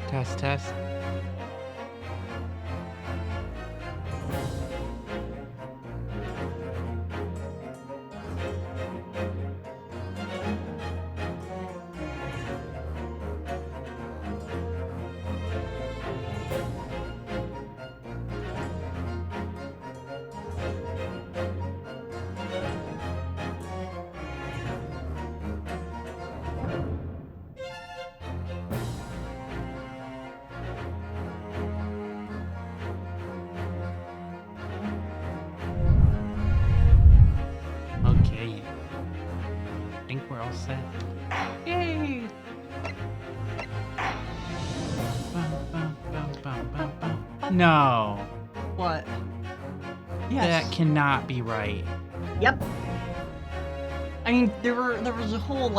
Test, test. Okay. I think we're all set. Yay! No. What? Yes. That cannot be right. Yep. I mean, there was a whole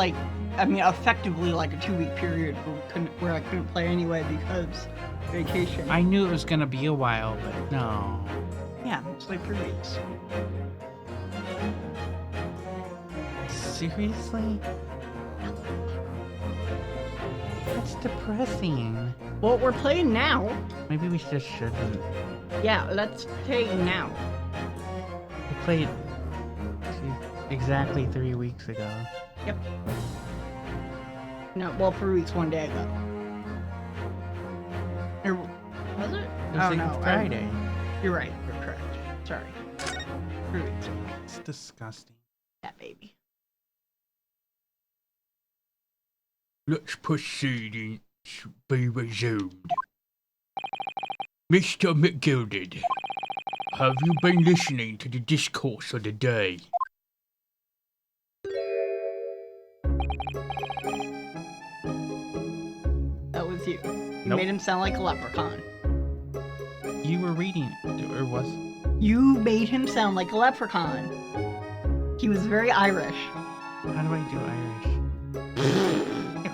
effectively like a 2-week period where I couldn't play anyway because vacation. I knew it was gonna be a while, but no. Yeah, it's like 3 weeks. Seriously? That's depressing. Well, we're playing now. Maybe we just shouldn't. Yeah, let's play now. We played exactly 3 weeks ago. Yep. No, well, 3 weeks, 1 day ago. Or, was it? It was like Friday. You're right. You're correct. Sorry. 3 weeks ago. It's disgusting. Yeah, baby. Let's proceedings be resumed. Mr. McGilded, have you been listening to the discourse of the day? That was you. You Nope. made him sound like a leprechaun. You were reading it, or was? You made him sound like a leprechaun. He was very Irish. How do I do Irish?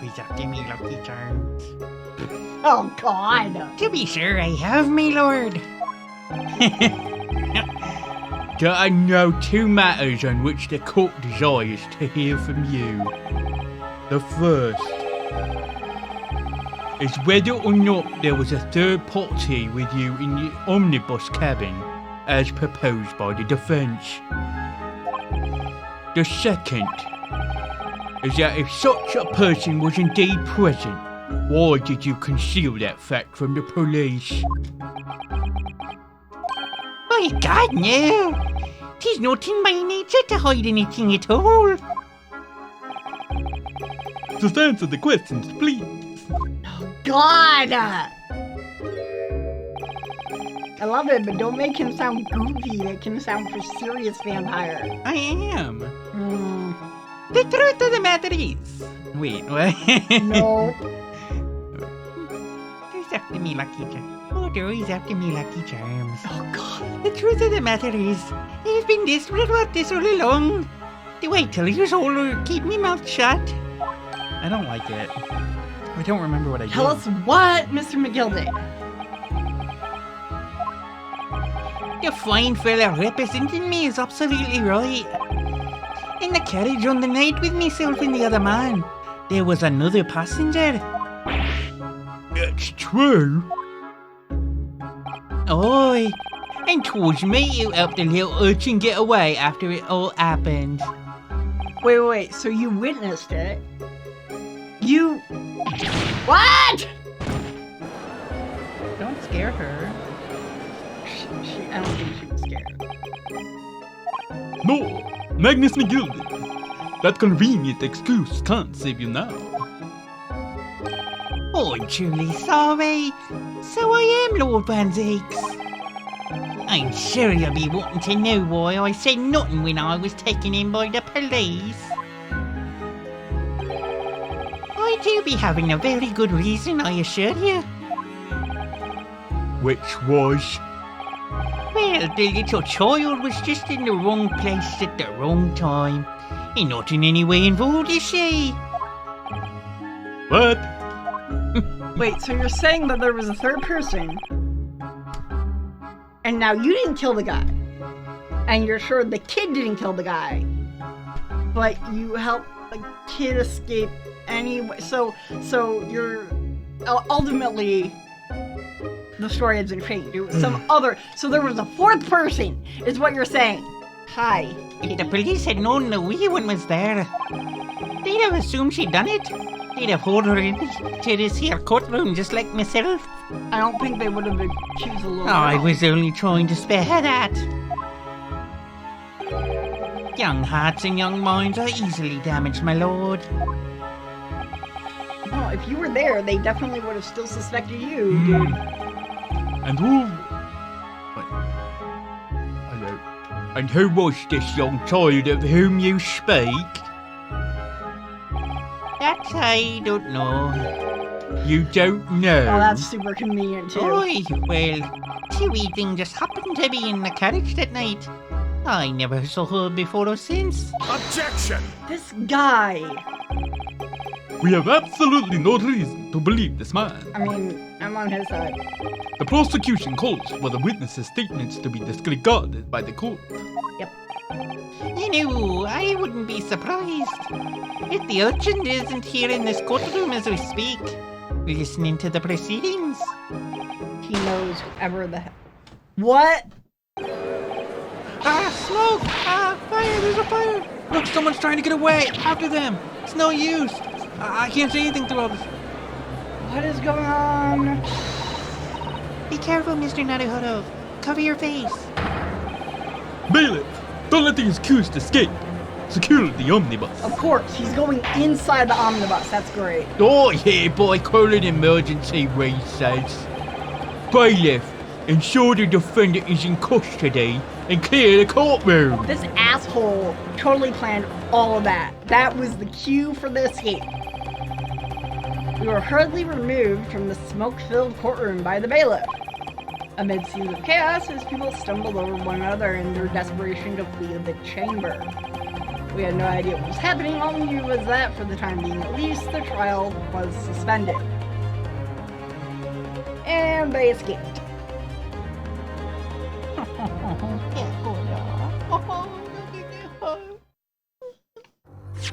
He's after me, Lucky Charms. Oh, God. To be sure, I have, me lord. There are now 2 matters on which the court desires to hear from you. The first is whether or not there was a third party with you in the omnibus cabin, as proposed by the defence. The second is that if such a person was indeed present, why did you conceal that fact from the police? My God, no! 'Tis not in my nature to hide anything at all. Just answer the questions, please. God! I love it, but don't make him sound goofy. Make him sound for serious vampire. I am. Hmm. The truth of the matter is... Wait, what? No. Who's after me, Lucky Charms? Oh, there is after me, Lucky Charms. Oh, God. The truth of the matter is, I've been desperate about this all along. Do I tell you so or keep me mouth shut? I don't like it. I don't remember what I Tell did. us what, Mr. McGilded. The fine fella representing me is absolutely right. In the carriage on the night with myself and the other man, there was another passenger. That's true. Oi, and 'twas me who helped the little urchin get away after it all happened. Wait. So you witnessed it? You... What? Don't scare her. I don't think she was scared. No, Magnus McGilded. That convenient excuse can't save you now. I'm truly sorry. So I am Lord Van Zeeks. I'm sure you'll be wanting to know why I said nothing when I was taken in by the police. I do be having a very good reason, I assure you. Which was... Well, the little child was just in the wrong place at the wrong time. And not in any way involved, is she? What? Wait, so you're saying that there was a third person, and now you didn't kill the guy, and you're sure the kid didn't kill the guy, but you helped the kid escape anyway. So ultimately, the story hasn't changed. It was some other. So there was a fourth person, is what you're saying. Hi. If the police had known the wee one was there, they'd have assumed she'd done it. They'd have hauled her into this here courtroom just like myself. I don't think they would have accused the little Oh, I girl. was only trying to spare that. Young hearts and young minds are easily damaged, my lord. Well, if you were there, they definitely would have still suspected you, dude. And who... Wait. Hello. And who was this young child of whom you speak? That I don't know. You don't know? Oh, that's super convenient, too. Oi, well, the wee thing just happened to be in the carriage that night. I never saw her before or since. Objection! This guy. We have absolutely no reason to believe this man. I mean, I'm on his side. The prosecution calls for the witness's statements to be disregarded by the court. You know, I wouldn't be surprised if the urchin isn't here in this courtroom as we speak, listening to the proceedings. He knows whoever the heck. What? Ah, smoke! Ah, fire! There's a fire! Look, someone's trying to get away! After them! It's no use! I can't say anything through all this. What is going on? Be careful, Mr. Naruhodo. Cover your face. Bailiff, don't let the accused escape. Secure the omnibus. Of course, he's going inside the omnibus. That's great. Oh yeah, boy, call an emergency recess. Bailiff, ensure the defendant is in custody and clear the courtroom. This asshole totally planned all of that. That was the cue for the escape. We were hurriedly removed from the smoke-filled courtroom by the bailiff. Amid scenes of chaos, his people stumbled over one another in their desperation to flee the chamber. We had no idea what was happening. All we knew was that, for the time being at least, the trial was suspended. And they escaped.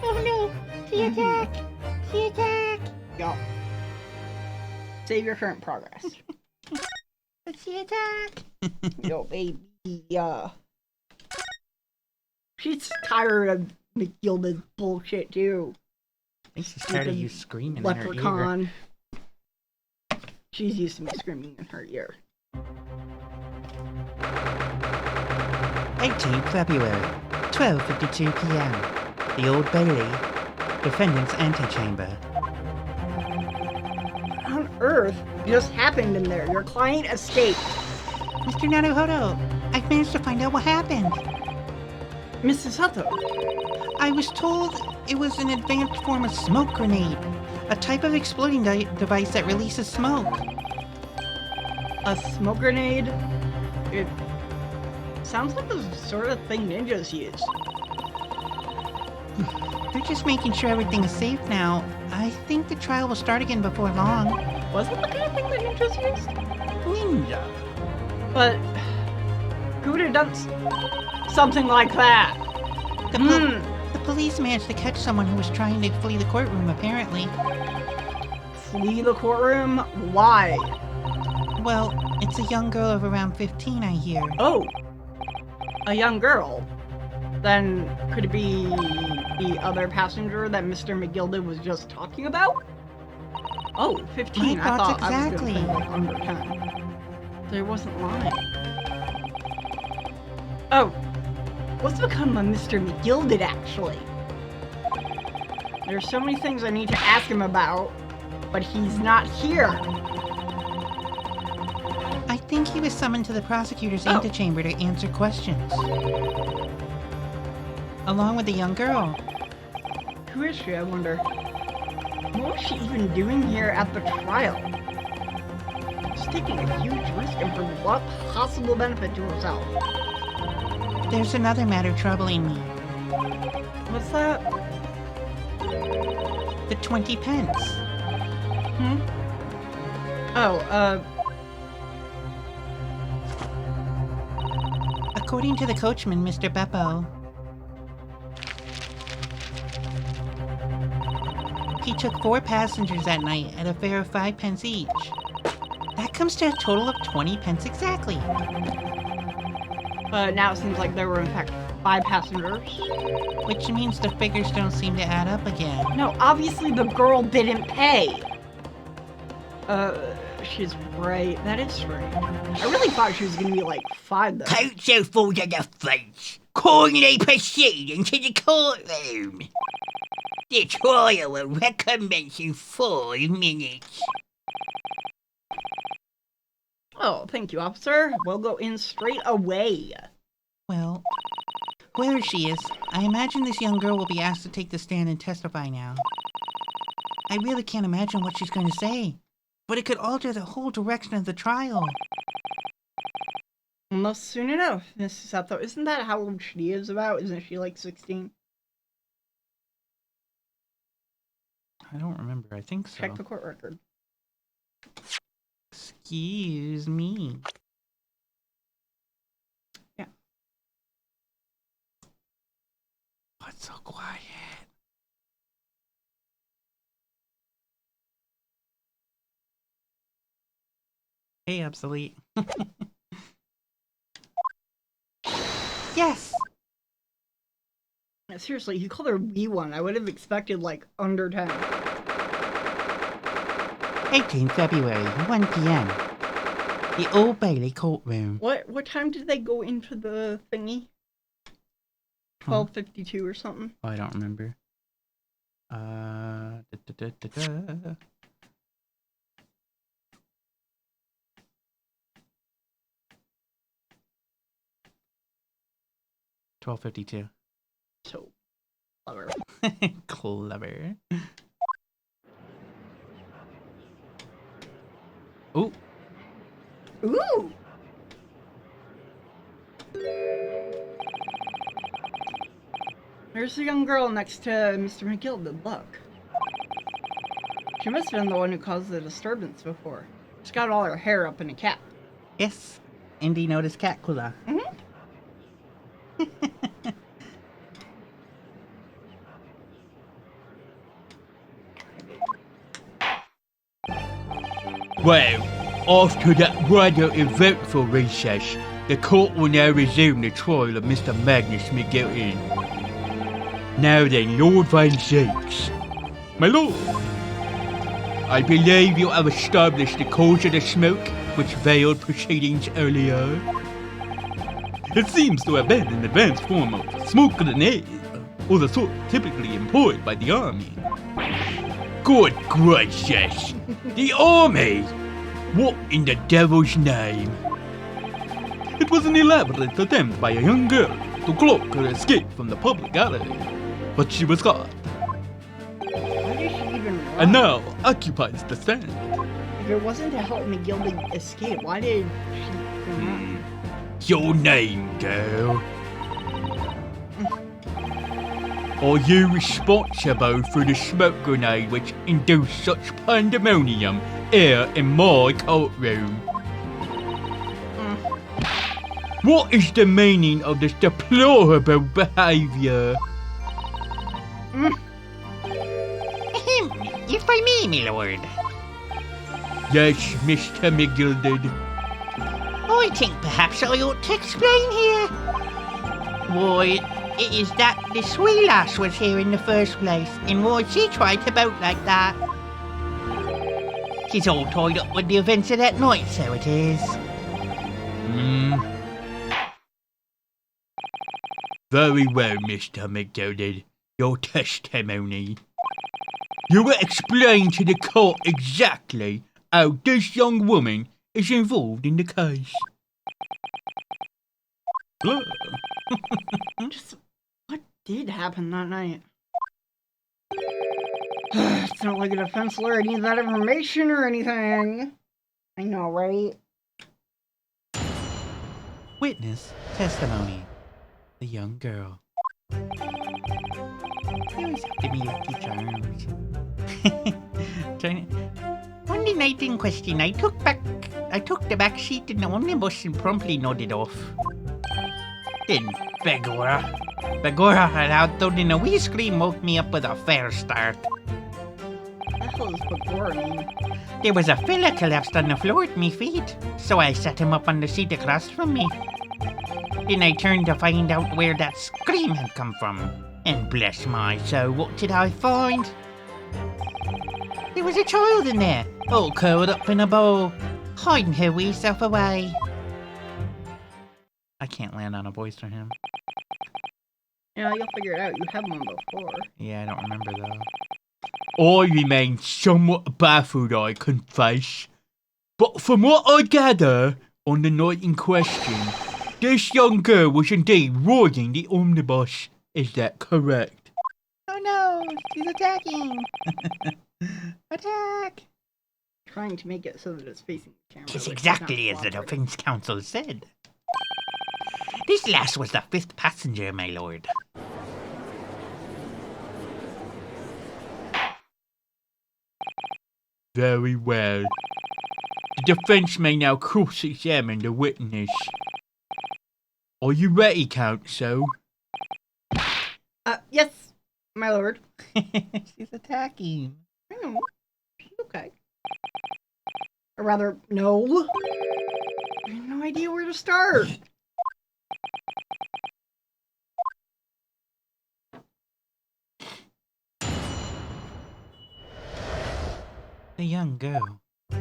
Oh no! The attack! The attack! Yo. Save your current progress. It's the attack! Yo, baby. She's tired of McGilda's bullshit, too. At least she's tired of you screaming in her ear. Leprechaun. She's used to me screaming in her ear. 18th February, 12:52 p.m. The Old Bailey, defendant's antechamber. What on earth just happened in there? Your client escaped. Mr. Naruhodo, I've managed to find out what happened. Mrs. Hutto. I was told it was an advanced form of smoke grenade, a type of exploding device that releases smoke. A smoke grenade? It sounds like the sort of thing ninjas use. They're just making sure everything is safe now. I think the trial will start again before long. Was it the kind of thing that ninjas used? Ninja. But who would have done something like that? The police managed to catch someone who was trying to flee the courtroom, apparently. Flee the courtroom? Why? Well, it's a young girl of around 15, I hear. Oh, a young girl. Then could it be the other passenger that Mr. McGilda was just talking about? Oh, 15. My I thoughts thought I was exactly. gonna think like under 10. So he wasn't lying. Oh, what's become of Mr. McGilded, actually? There's so many things I need to ask him about, but he's not here. I think he was summoned to the prosecutor's antechamber to answer questions. Along with the young girl. Who is she, I wonder? What was she even doing here at the trial? She's taking a huge risk, and for what possible benefit to herself? There's another matter troubling me. What's that? The 20 pence. According to the coachman, Mr. Beppo, he took 4 passengers that night at a fare of 5 pence each. That comes to a total of 20 pence exactly. But now it seems like there were in fact 5 passengers. Which means the figures don't seem to add up again. No, obviously the girl didn't pay. She's right. That is strange. I really thought she was gonna be like 5 though. Counsel for the defense. Cordially proceed into the courtroom. The trial will recommence in 5 minutes. Oh, thank you, officer. We'll go in straight away. Well, whoever she is, I imagine this young girl will be asked to take the stand and testify now. I really can't imagine what she's going to say, but it could alter the whole direction of the trial. Almost soon enough, Mrs. Sato. Isn't that how old she is about? Isn't she like 16? I don't remember. I think so. Check the court record. Excuse me. Yeah. What's so quiet? Hey, obsolete. Yes! Seriously, he called her B1. I would have expected like under 10. 18 February, 1 p.m. The Old Bailey courtroom. What time did they go into the thingy? 12:52 or something. Oh, I don't remember. 12:52. So clever. Clever. Ooh. Ooh! There's a young girl next to Mr. McGill. Good luck. She must have been the one who caused the disturbance before. She's got all her hair up in a cap. Yes. Indy noticed cat cooler. Mm-hmm. Well, after that rather eventful recess, the court will now resume the trial of Mr. Magnus McGilton. Now then, Lord Van Zakes. My lord, I believe you have established the cause of the smoke which veiled proceedings earlier. It seems to have been an advanced form of smoke grenade, or the sort typically employed by the army. Good gracious! The army! What in the devil's name? It was an elaborate attempt by a young girl to cloak her escape from the public gallery, but she was caught, Why did she even run? and now occupies the stand. If it wasn't to help McGill to escape, why did she run? Your name, girl? Are you responsible for the smoke grenade which induced such pandemonium here in my courtroom? What is the meaning of this deplorable behaviour? If I may, my lord. Yes, Mr. McGilded. I think perhaps I ought to explain here. Why, it is that this wee lass was here in the first place, and why she tried to bout like that. She's all tied up with the events of that night, so it is. Very well, Mr. McGilded. Your testimony. You will explain to the court exactly how this young woman is involved in the case. Just what did happen that night? It's not like a defense lawyer needs that information or anything. I know, right? Witness testimony. The young girl. They always have to be lucky charms. On the night in question, I took the back seat in the omnibus and promptly nodded off. Then Begora had out in a wee scream woke me up with a fair start. clothes before. I mean, There was a fella collapsed on the floor at me feet, so I set him up on the seat across from me. Then I turned to find out where that scream had come from. And bless my soul, what did I find? There was a child in there, all curled up in a ball, hiding her wee self away. I can't land on a voice for him. you know, you'll figure it out. You have one before. Yeah, I don't remember though. I remain somewhat baffled, I confess. But from what I gather, on the night in question, this young girl was indeed riding the omnibus. Is that correct? Oh no, she's attacking! Attack! Trying to make it so that it's facing the camera. Tis which is exactly not as the cooperating. defense counsel said. This lass was the 5th passenger, my lord. Very well. The defense may now cross-examine the witness. Are you ready, counsel? Yes, my lord. She's attacking. I know. Okay. Or rather, no. I have no idea where to start. The young girl. I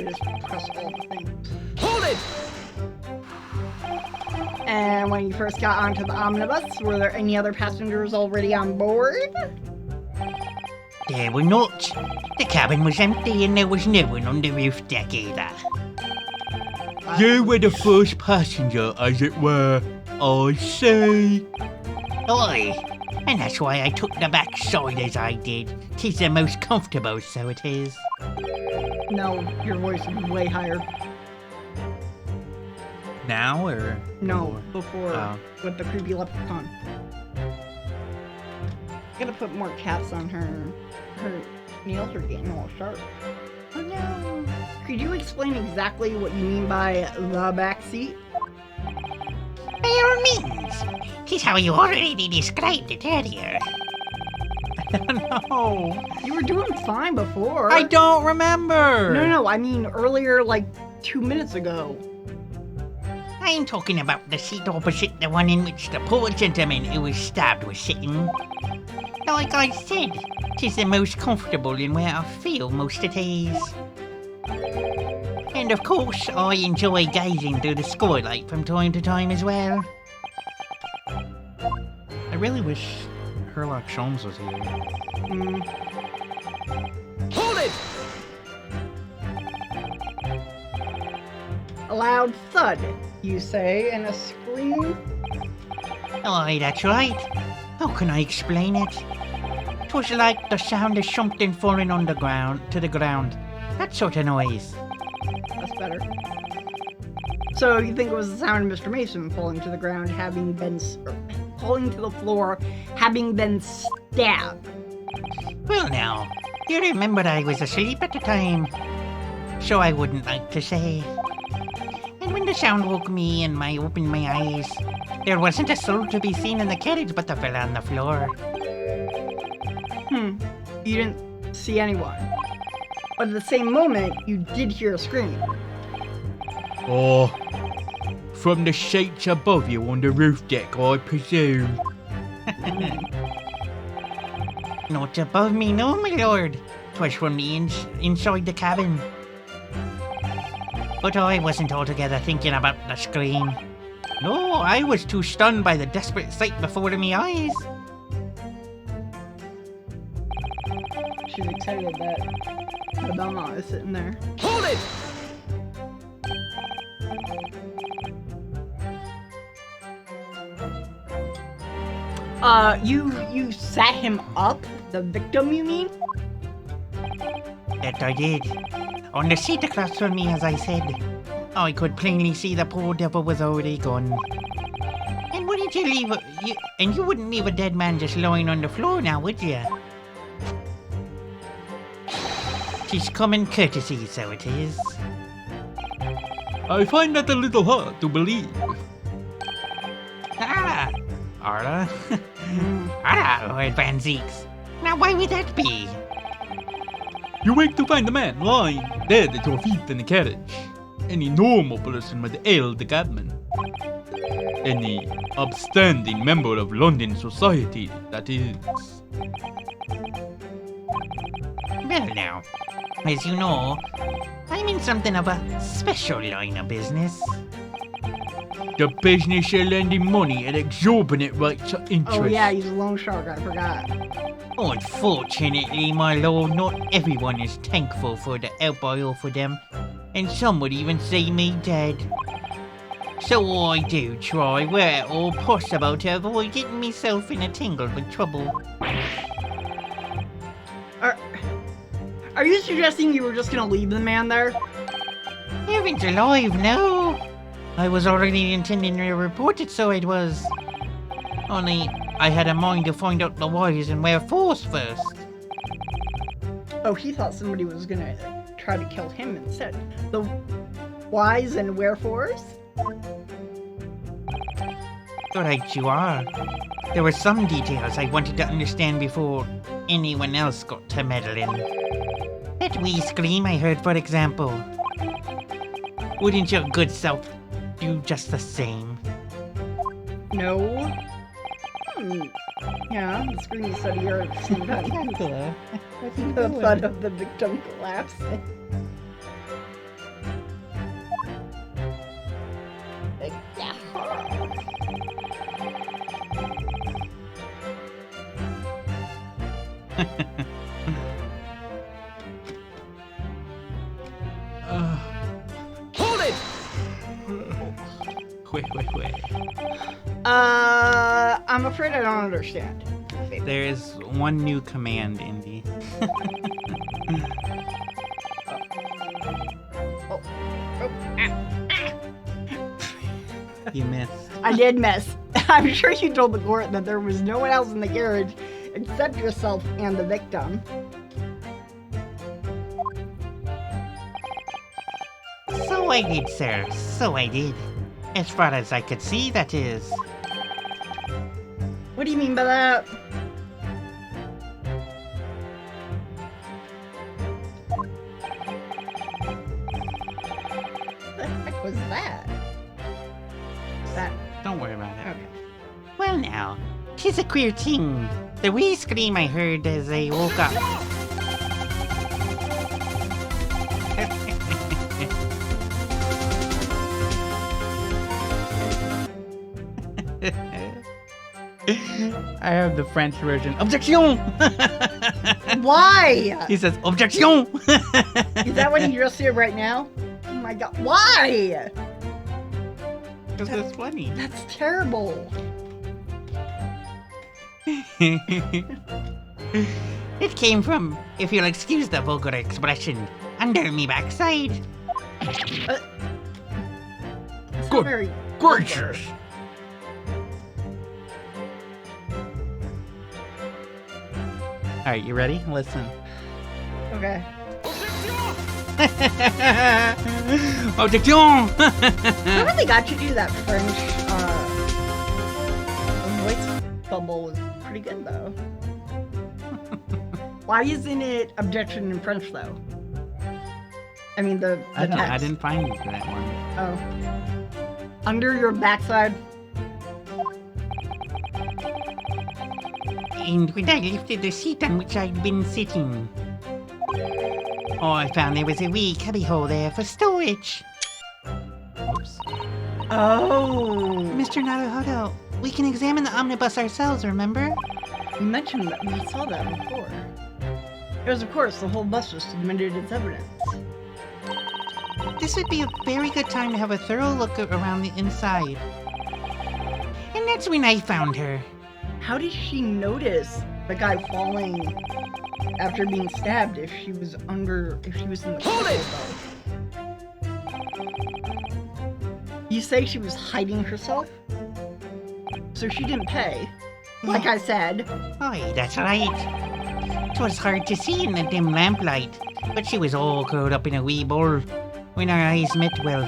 just press all the things. Hold it! And when you first got onto the omnibus, were there any other passengers already on board? There were not. The cabin was empty and there was no one on the roof deck either. You were the first passenger, as it were. I see. Aye. And that's why I took the back side as I did. 'Tis the most comfortable, so it is. No, your voice is way higher. Now or? No, before Oh. with the creepy leprechaun. Gotta put more caps on her. Her nails are getting all sharp. Oh no. Could you explain exactly what you mean by the back seat? By all means. 'Tis how you already described it earlier. I don't know. You were doing fine before. I don't remember. No, I mean earlier, like 2 minutes ago. I'm talking about the seat opposite the one in which the poor gentleman who was stabbed was sitting. Like I said, 'tis the most comfortable and where I feel most at ease. And of course, I enjoy gazing through the skylight from time to time as well. I really wish Sherlock Holmes was here. Hold it! A loud thud, you say, and a scream. Aye, that's right. How can I explain it? 'Twas like the sound of something falling on the ground, to the ground. That sort of noise. That's better. So you think it was the sound of Mr. Mason falling to the ground, having been falling to the floor, having been stabbed? Well now, you remember I was asleep at the time, so I wouldn't like to say. And when the sound woke me and I opened my eyes, there wasn't a soul to be seen in the carriage but the fella on the floor. You didn't see anyone. But at the same moment, you did hear a scream. Oh, from the seats above you on the roof deck, I presume. Not above me, no, my lord. 'Twas from the inside the cabin. But I wasn't altogether thinking about the scream. No, I was too stunned by the desperate sight before me eyes. She's excited that the Belmont is sitting there. Hold it! You sat him up? The victim, you mean? That I did. On the seat across from me, as I said. I could plainly see the poor devil was already gone. And wouldn't you leave you wouldn't leave a dead man just lying on the floor now, would you? 'Tis common courtesy, so it is. I find that a little hard to believe. Ah! Arla? Ah, Lord Van Zeeks. Now, why would that be? You wake to find a man lying dead at your feet in a carriage. Any normal person would hail the cabman. Any upstanding member of London society, that is. Well, now, as you know, I'm in something of a special line of business. The business of lending money at exorbitant rates of interest. Oh yeah, he's a loan shark, I forgot. Unfortunately, my lord, not everyone is thankful for the help I offer them, and some would even say me dead. So I do try, where at all possible, to avoid getting myself in a tangle with trouble. Are you suggesting you were just gonna leave the man there? Heavens alive, no! I was already intending to report it, so it was. Only, I had a mind to find out the whys and wherefores first. Oh, he thought somebody was gonna try to kill him instead. The whys and wherefores? Right you are. There were some details I wanted to understand before anyone else got to meddling. That wee scream I heard, for example. Wouldn't your good self do just the same? No. Yeah, the scream you said you heard at the same time. The thud of the victim collapsing. Hold it! Wait. I'm afraid I don't understand. There is one new command, Indy. You missed. I did miss. I'm sure you told the court that there was no one else in the carriage except yourself and the victim. So I did, sir. So I did. As far as I could see, that is. What do you mean by that? What the heck was that? Don't worry about it. Okay. Well now, 'tis a queer thing. The wee scream I heard as I woke up. I have the French version. Objection! Why? He says, Objection! Is that what you just did right now? Oh my god. Why? Because it's funny. That's terrible. It came from, if you'll excuse the vulgar expression, under me backside. It's not Good very gracious! Alright, you ready? Listen. Okay. Objection! Whoever they got you to do that French voice bubble was pretty good though. Why isn't it objection in French though? I mean the I text. didn't find that one. Oh. Under your backside. And when I lifted the seat on which I'd been sitting, I found there was a wee cubbyhole there for storage. Oops. Oh. Mr. Naruhodo, we can examine the omnibus ourselves, remember? You mentioned that we saw that before. Because of course the whole bus just admitted its evidence. This would be a very good time to have a thorough look around the inside. And that's when I found her. How did she notice the guy falling after being stabbed if she was in the Hold it! You say she was hiding herself? So she didn't pay. Like I said. Aye, that's right. 'Twas hard to see in the dim lamplight, but she was all curled up in a wee ball. When our eyes met, well,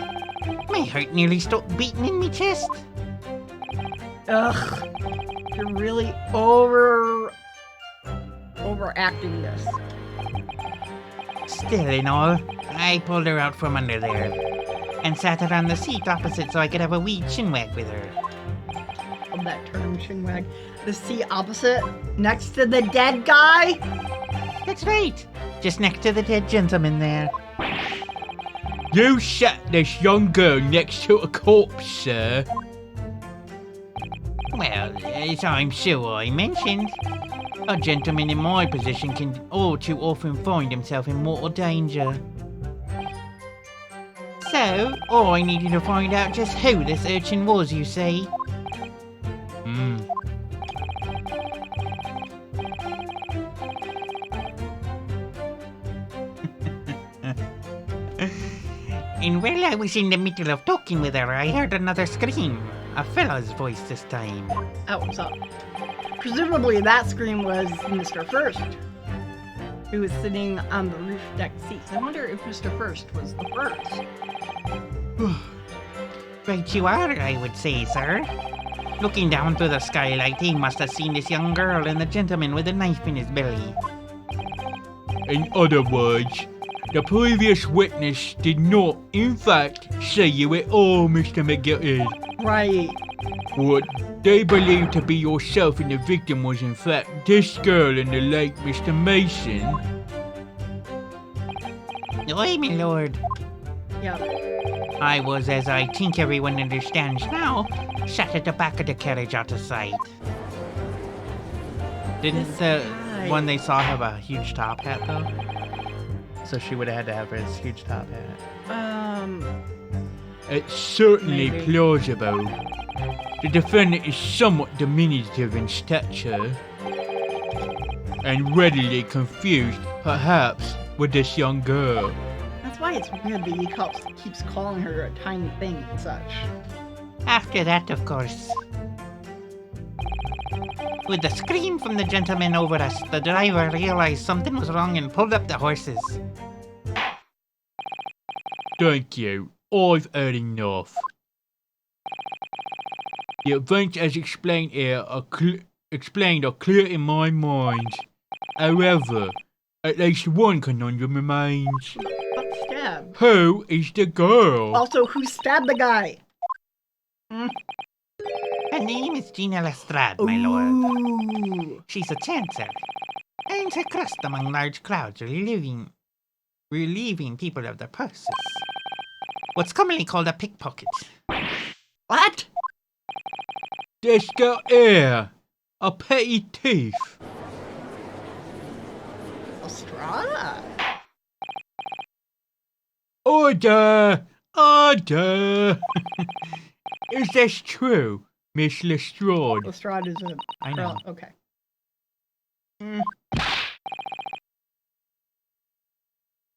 my heart nearly stopped beating in me chest. Ugh. You're really overacting this. Still in all, I pulled her out from under there and sat her on the seat opposite so I could have a wee chinwag with her. Of that term, chinwag. The seat opposite, next to the dead guy? That's right, just next to the dead gentleman there. You sat this young girl next to a corpse, sir. Well, as I'm sure I mentioned, a gentleman in my position can all too often find himself in mortal danger. So, I needed to find out just who this urchin was, you see. And while I was in the middle of talking with her, I heard another scream. A fellow's voice this time. That was up. Presumably that scream was Mr. First, who was sitting on the roof deck seats. I wonder if Mr. First was the first. Right you are, I would say, sir. Looking down through the skylight, he must have seen this young girl and the gentleman with a knife in his belly. In other words, the previous witness did not, in fact, say you at all, Mr. McGilty. Right. What they believe to be yourself and the victim was, in fact, this girl and the late Mr. Mason. Aye, my lord. Yeah. I was, as I think everyone understands now, sat at the back of the carriage out of sight. Didn't This the guy. one they saw have a huge top hat, though? So she would have had to have this huge top hat. It's certainly Maybe. plausible. The defendant is somewhat diminutive in stature and readily confused, perhaps, with this young girl. That's why it's weird that he keeps calling her a tiny thing and such. After that, of course. With the scream from the gentleman over us, the driver realized something was wrong and pulled up the horses. Thank you. I've heard enough. The events as explained here are clear in my mind. However, at least one conundrum remains. What stab? Who is the girl? Also, who stabbed the guy? Her name is Gina Lestrade, my lord. Ooh. She's a chancer. Earns her crust among large crowds, relieving people of their purses. What's commonly called a pickpocket. What? This girl here. A petty thief. Estrada? Order! Order! Is this true, Miss Lestrade? Lestrade is a I know. girl. Okay.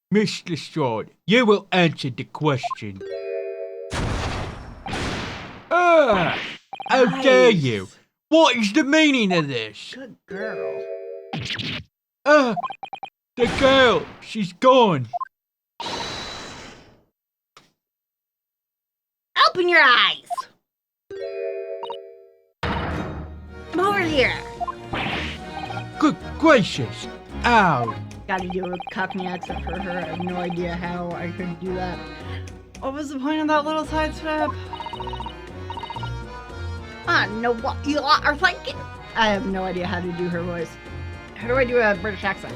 Miss Lestrade, you will answer the question. Ah! How dare Nice. you? What is the meaning of this? Good girl. Ah! The girl, she's gone. Open your eyes! Come over here! Good gracious. Ow. Gotta do a Cockney accent for her. I have no idea how I could do that. What was the point of that little sidestep? I know what you are thinking. I have no idea how to do her voice. How do I do a British accent?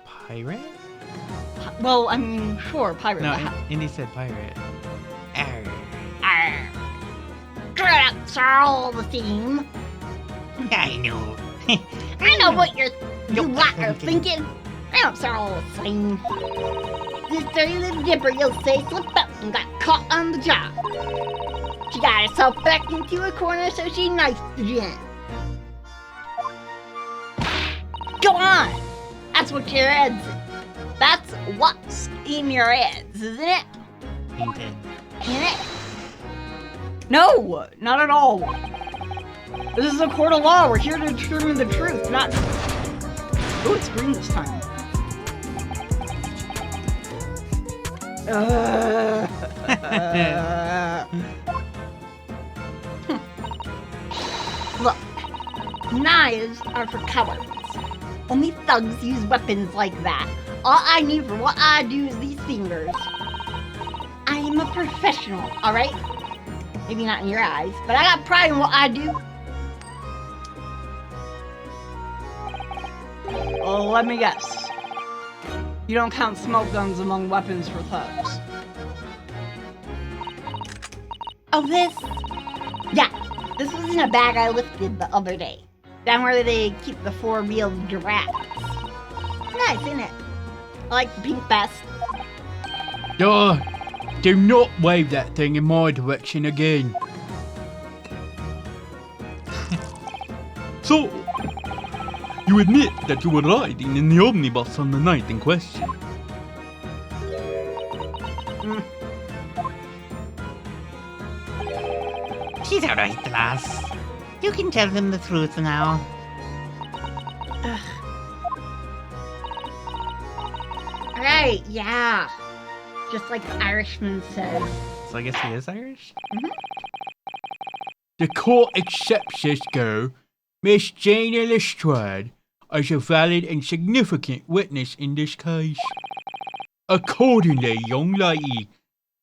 Pirate? Well, I mean, sure, pirate. No, but how- Indy said pirate. Arr. That's all the theme. I know. I know what you You're lot are thinking. thinking. That's all the same. This dirty little dipper, you'll say, slipped up and got caught on the job. She got herself backed into a corner, so she knifed the gin. Go on! That's what your head's in. That's what's in your heads, isn't it? Ain't it? Ain't it? No, not at all. This is a court of law. We're here to determine the truth, not... Oh, it's green this time. Look, knives are for cowards. Only thugs use weapons like that. All I need for what I do is these fingers. I am a professional, alright? Maybe not in your eyes, but I got pride in what I do. Oh, let me guess. You don't count smoke guns among weapons for thugs. Oh, this? Yeah, this was in a bag I lifted the other day. Down where they keep the 4-wheeled giraffes. Nice, isn't it? I like the pink best. Do not wave that thing in my direction again. So, you admit that you were riding in the omnibus on the night in question? She's alright, lass. You can tell them the truth now. Alright, yeah. Just like the Irishman says. So I guess he is Irish? The court accepts this girl, Miss Jane Lestrade, as a valid and significant witness in this case. Accordingly, young lady,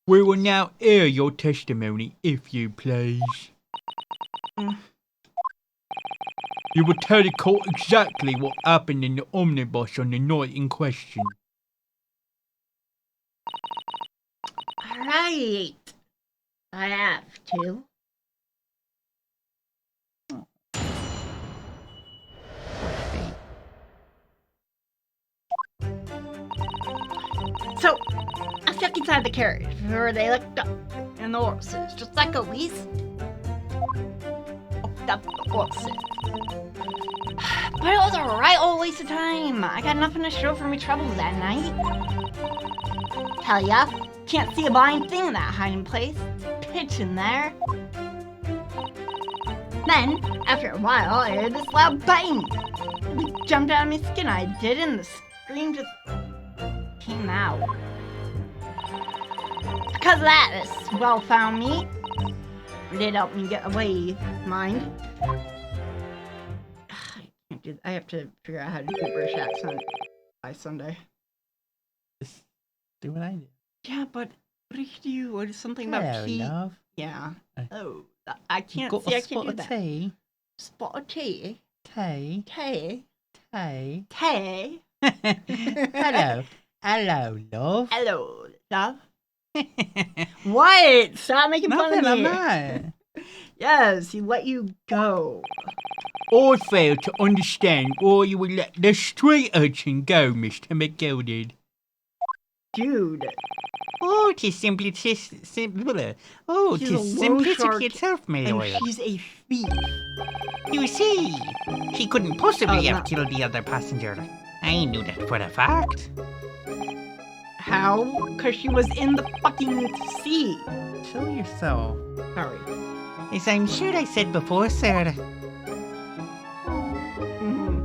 we will now hear your testimony, if you please. You will tell the court exactly what happened in the omnibus on the night in question. Alright. I have to. So, I stuck inside the carriage where they looked up and the horses, just like Elise. Hooked up the horses. But it was a right old waste of time. I got nothing to show for me troubles that night. Tell ya, can't see a blind thing in that hiding place. Pitch in there. Then, after a while, I heard this loud bang. It jumped out of my skin, I did, and the scream just came out. Because of that, this well found me. It did help me get away, mind. I can't do that. I have to figure out how to do a British accent by Sunday. Just do what I do. Yeah, but what do you do? What is something about Hello, tea? love. Yeah. Oh, I can't Got see. a I can't spot do of that. tea. Spot of tea. Tea. Tea. Tea. Tea. Hello. Hello, love. Hello, love. What? Stop making fun Nothing, of I'm me. not. Yes, he let you go. I fail to understand why you would let the street urchin go, Mr. McGilded. Dude. Oh, 'tis simplicity itself, my And lord. she's a thief. You see, she couldn't possibly Oh, have killed the other passenger. I knew that for a fact. How? Because she was in the fucking sea. Show yourself. Sorry. As I'm sure I said before, sir. Mhm.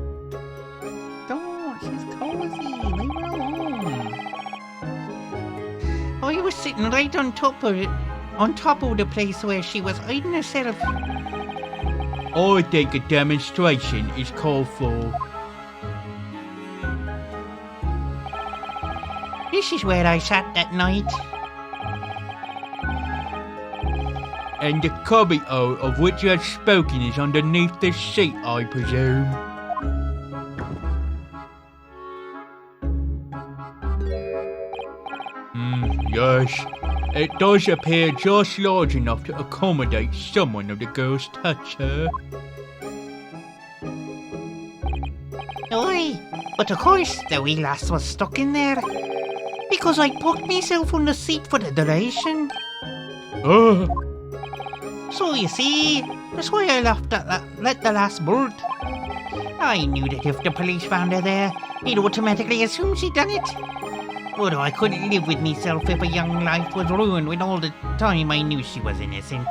Don't, she's cozy. Leave her alone. I was sitting right on top of the place where she was hiding herself. I think a demonstration is called for. This is where I sat that night. And the cubbyhole of which you have spoken is underneath the seat, I presume. Yes. It does appear just large enough to accommodate someone of the girl's stature. Aye, but of course the wee lass was stuck in there. Because I poked myself on the seat for the duration. Oh, So you see, that's why I let the lass board. I knew that if the police found her there, they'd automatically assume she'd done it. Although I couldn't live with myself if a young life was ruined when all the time I knew she was innocent.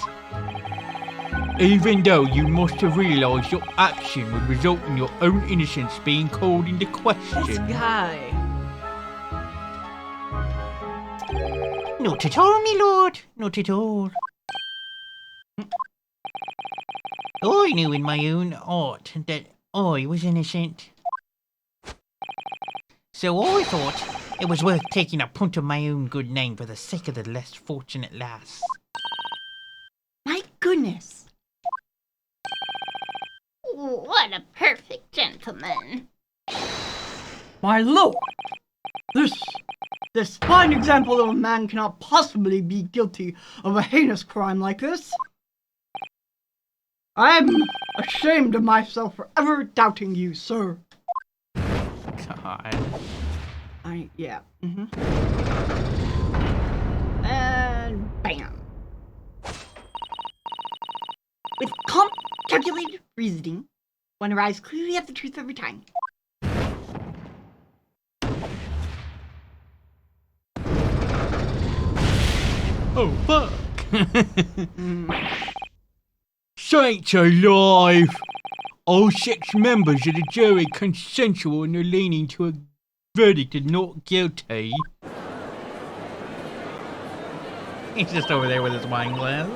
even though you must have realised your action would result in your own innocence being called into This question. guy. Not at all, me lord. Not at all. I knew in my own heart that I was innocent. So I thought it was worth taking a punt of my own good name for the sake of the less fortunate lass. My goodness. What a perfect gentleman. My lord. This fine example of a man cannot possibly be guilty of a heinous crime like this. I am ashamed of myself for ever doubting you, sir. God. Yeah. And bam. With calculated reasoning, one arrives clearly at the truth every time. Oh, fuck. Saints alive! All 6 members of the jury consensual and are leaning to a verdict of not guilty. He's just over there with his wine glass.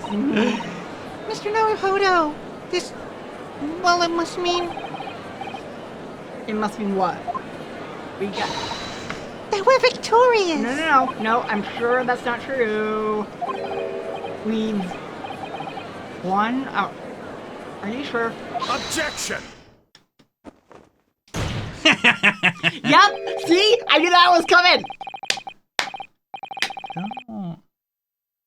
Mr. Naruhodo, this... well, it must mean... It must mean what? We got... that we're victorious! No, I'm sure that's not true. We've won? Oh, are you sure? Objection! Yep! See? I knew that was coming! Oh.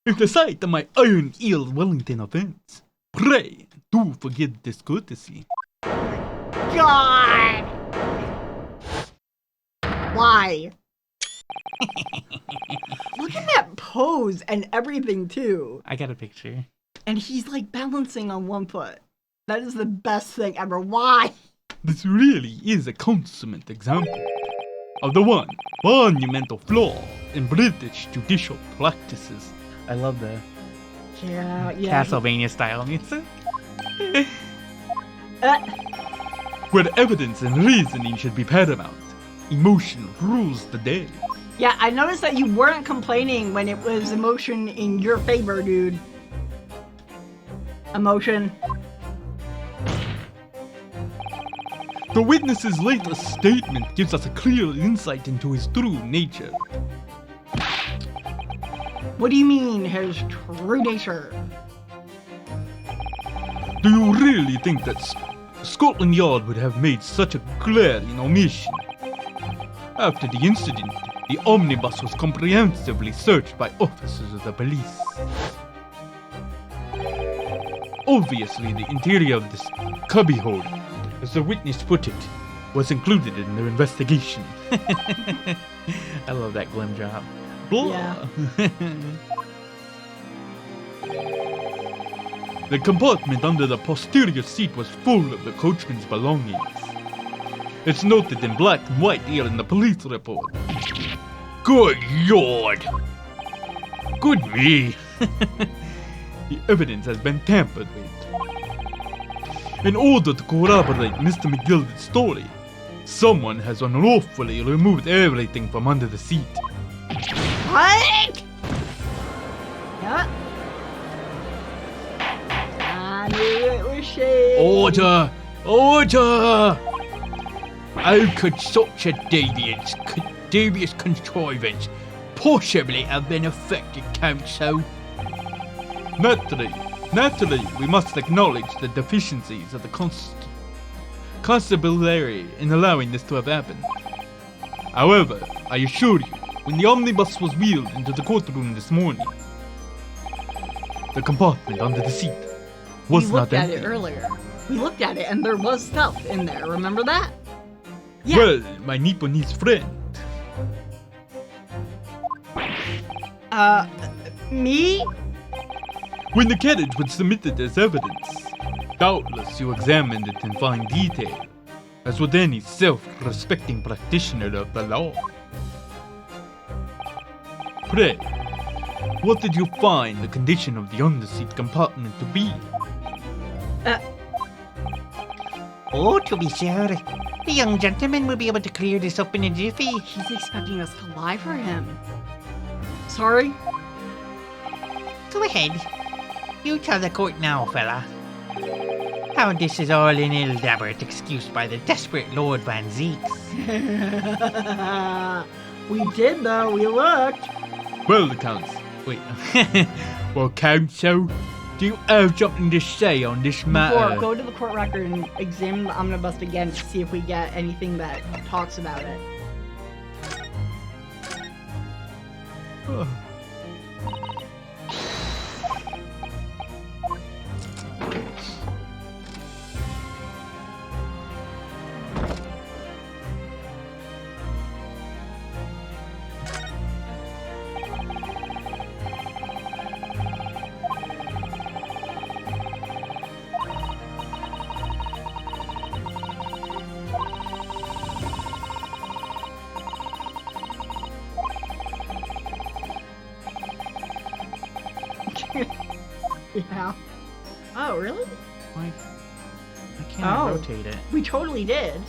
If the sight of my iron eel Wellington offense, pray do forgive this courtesy. God! Why? Look at that pose and everything, too. I got a picture. And he's like balancing on one foot. That is the best thing ever. Why? This really is a consummate example of the one monumental flaw in British judicial practices. I love the Yeah. Castlevania style music. Where evidence and reasoning should be paramount, emotion rules the day. Yeah, I noticed that you weren't complaining when it was emotion in your favor, dude. Emotion. The witness's latest statement gives us a clear insight into his true nature. What do you mean, his true nature? Do you really think that Scotland Yard would have made such a glaring omission? After the incident, the omnibus was comprehensively searched by officers of the police. Obviously, the interior of this cubbyhole, as the witness put it, was included in their investigation. I love that glim drop. Blah. Yeah. The compartment under the posterior seat was full of the coachman's belongings. It's noted in black and white here in the police report. Good Lord! Good me! The evidence has been tampered with. In order to corroborate Mr. McGilden's story, someone has unlawfully removed everything from under the seat. What? Yeah. I knew it was shady. Order! Order! How could such a devious contrivance possibly have been effected, counsel? Naturally, we must acknowledge the deficiencies of the constabulary in allowing this to have happened. However, I assure you, when the omnibus was wheeled into the courtroom this morning, the compartment under the seat was not empty. We looked at it earlier. We looked at it and there was stuff in there. Remember that? Yeah. Well, my Nipponese friend, Me? when the carriage was submitted as evidence, doubtless you examined it in fine detail, as would any self-respecting practitioner of the law. Pray, what did you find the condition of the underseat compartment to be? Oh, to be sure. The young gentleman will be able to clear this up in a jiffy. He's expecting us to lie for him. Sorry? Go ahead. You tell the court now, fella. how this is all an elaborate excuse by the desperate Lord Van Zeeks. We did though, we looked. Well, the Council. Wait. Well, Council, do you have something to say on this matter? Go to the court record and examine the omnibus again to see if we get anything that talks about it. Yeah. Oh, really? Why can't I rotate it? We totally did.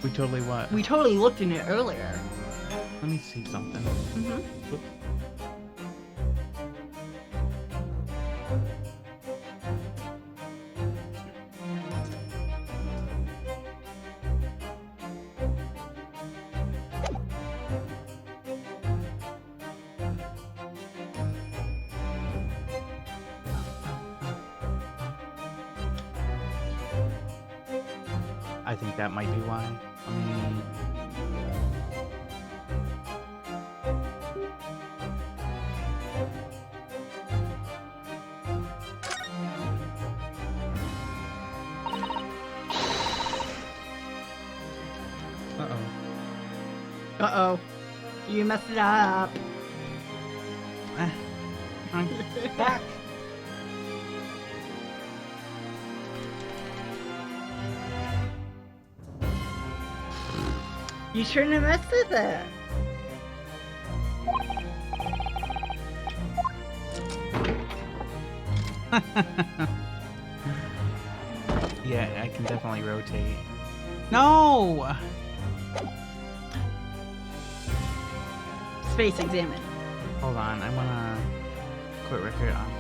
We totally what? We totally looked in it earlier. Let me see something. Mm-hmm. Whoops. I think that might be why. Uh-oh. Uh-oh. You messed it up. I'm back. You shouldn't have messed with it. Yeah, I can definitely rotate. No! Space examine. Hold on, I wanna quit record options.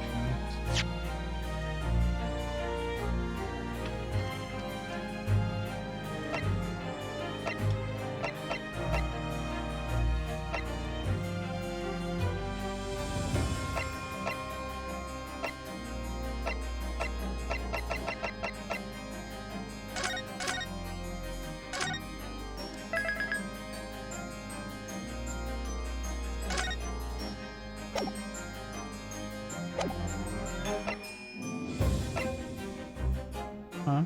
Huh?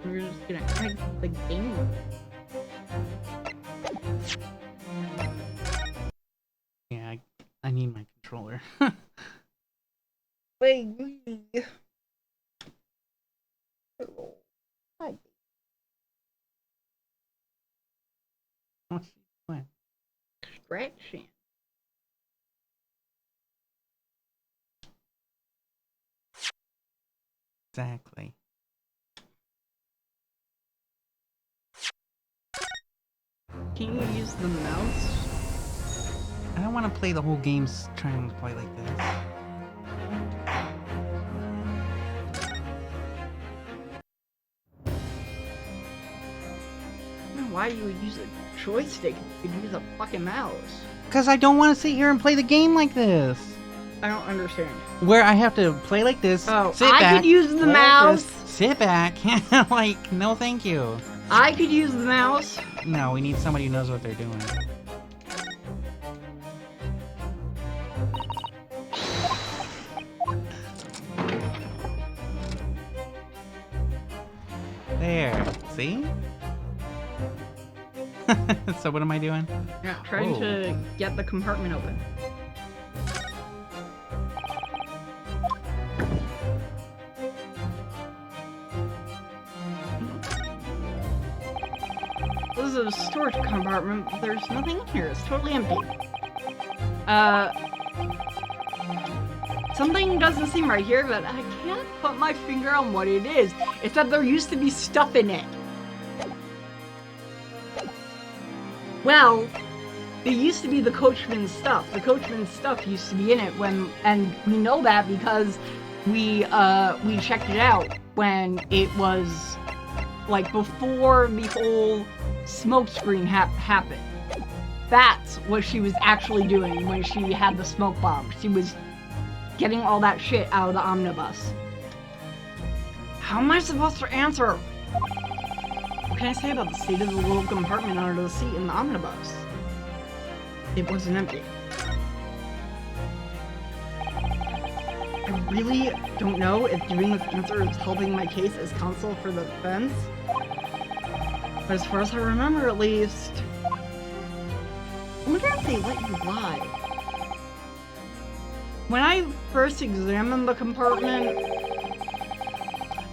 We're just gonna end the game. Yeah, I need my controller. Wait. What's she doing? Scratching. Exactly. Can you use the mouse? I don't want to play the whole game trying to play like this. I don't know why you would use a joystick if you could use a fucking mouse. Because I don't want to sit here and play the game like this. I don't understand. Where I have to play like this, Oh, sit I back, could use the play like mouse. this, sit back, like, no thank you. I could use the mouse. No, we need somebody who knows what they're doing. There, see? So what am I doing? Yeah, trying Oh. to get the compartment open. This is a storage compartment, but there's nothing in here. It's totally empty. Something doesn't seem right here, but I can't put my finger on what it is. It's that there used to be stuff in it. Well, it used to be the coachman's stuff. The coachman's stuff used to be in it and we know that because we checked it out when it was like before the whole smoke screen happened. That's what she was actually doing when she had the smoke bomb. She was getting all that shit out of the omnibus. How am I supposed to answer? What can I say about the state of the little compartment under the seat in the omnibus? It wasn't empty. I really don't know if doing this answer is helping my case as counsel for the defense. But as far as I remember, at least, I wonder if they let you lie. When I first examined the compartment,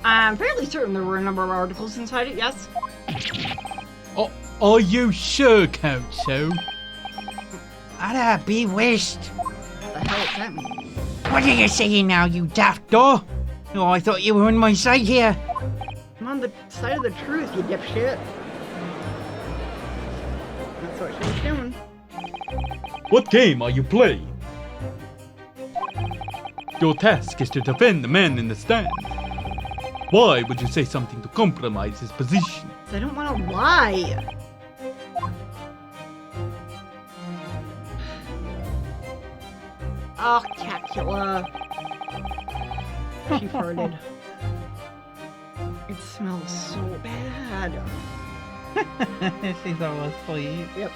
I'm fairly certain there were a number of articles inside it, yes? Oh, are you sure, Counsel? Ada, be wished. What the hell does that mean? What are you saying now, you daft dog? Oh, I thought you were on my side here. I'm on the side of the truth, you dipshit. That's what she was doing. What game are you playing? Your task is to defend the man in the stand. Why would you say something to compromise his position? I don't want to lie. Oh, Calcula. She farted. It smells so bad. She's almost asleep. Yep.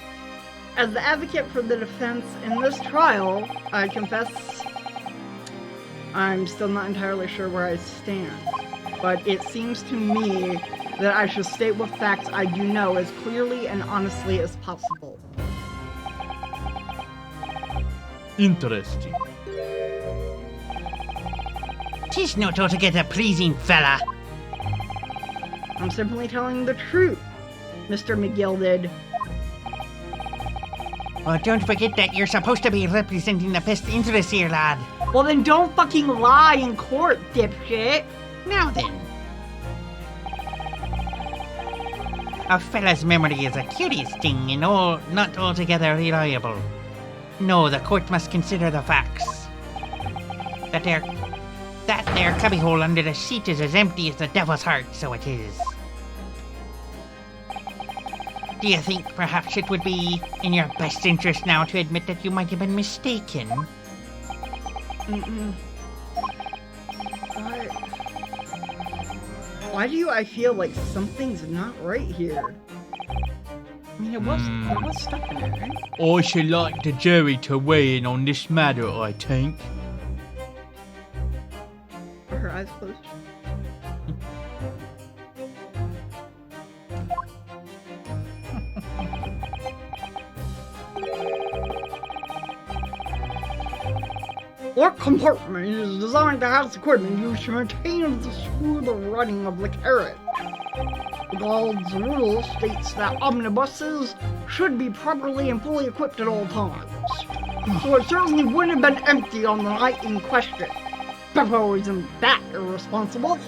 As the advocate for the defense in this trial, I confess I'm still not entirely sure where I stand. But it seems to me that I should state what facts I do know as clearly and honestly as possible. Interesting. 'Tis not altogether pleasing, fella. I'm simply telling the truth, Mr. McGilded. Oh, don't forget that you're supposed to be representing the best interests here, lad. Well then don't fucking lie in court, dipshit! Now then. A fella's memory is a curious thing and not altogether reliable. No, the court must consider the facts. That there cubbyhole under the seat is as empty as the devil's heart, so it is. Do you think perhaps it would be in your best interest now to admit that you might have been mistaken? Why do I feel like something's not right here? I mean, it was stuck in it, right? I should like the jury to weigh in on this matter, I think. Are her eyes closed? What compartment is designed to house equipment used to maintain the smooth running of the carriage? The Guild's rule states that omnibuses should be properly and fully equipped at all times. So it certainly wouldn't have been empty on the night in question. Beppo isn't that irresponsible.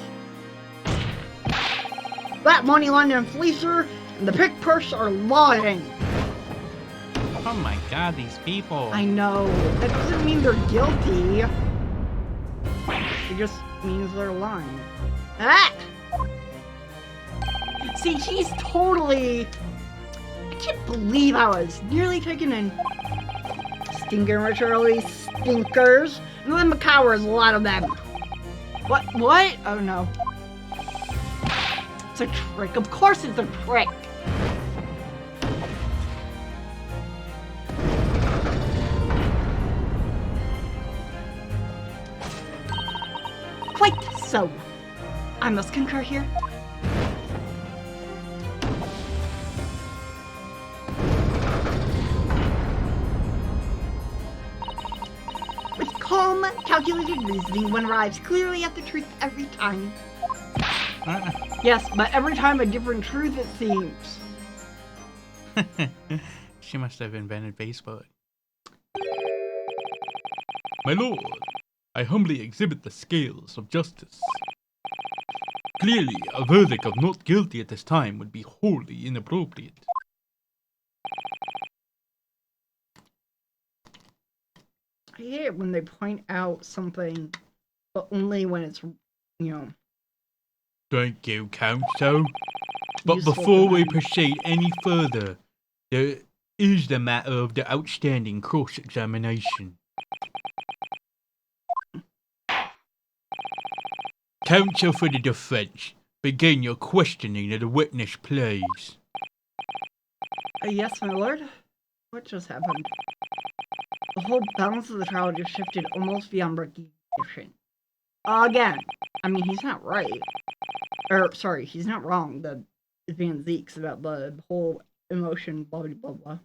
That moneyline infleacer and the pick purse are lying. Oh my god, these people. I know. That doesn't mean they're guilty. It just means they're lying. Ah! See, she's totally... I can't believe I was nearly taken in. Stinking rich early stinkers. And then McCowers, a lot of them. What? Oh no. It's a trick. Of course it's a trick. Quite so. I must concur here. With calm, calculated reasoning, one arrives clearly at the truth every time. Yes, but every time a different truth, it seems. She must have invented Facebook. My lord, I humbly exhibit the scales of justice. Clearly, a verdict of not guilty at this time would be wholly inappropriate. I hate it when they point out something but only when it's, Thank you, Counsel. But Useful before to we them. proceed any further, there is the matter of the outstanding cross-examination. Counsel for the defense, begin your questioning of the witness, please. Yes, my lord. What just happened? The whole balance of the trial just shifted almost beyond recognition. Again, I mean, he's not right. Sorry, he's not wrong. The Van Zeeks about the whole emotion, blah, blah, blah, blah.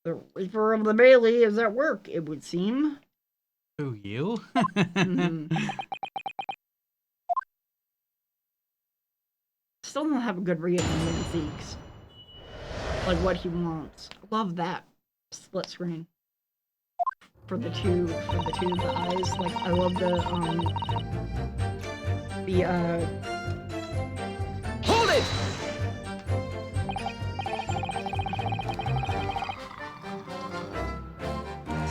The Reaper of the Bailey is at work, it would seem. Who, you? Mhm. Still don't have a good read on Van Zeeks. Like what he wants. Love that split screen. For the eyes. Like, I love the Hold it!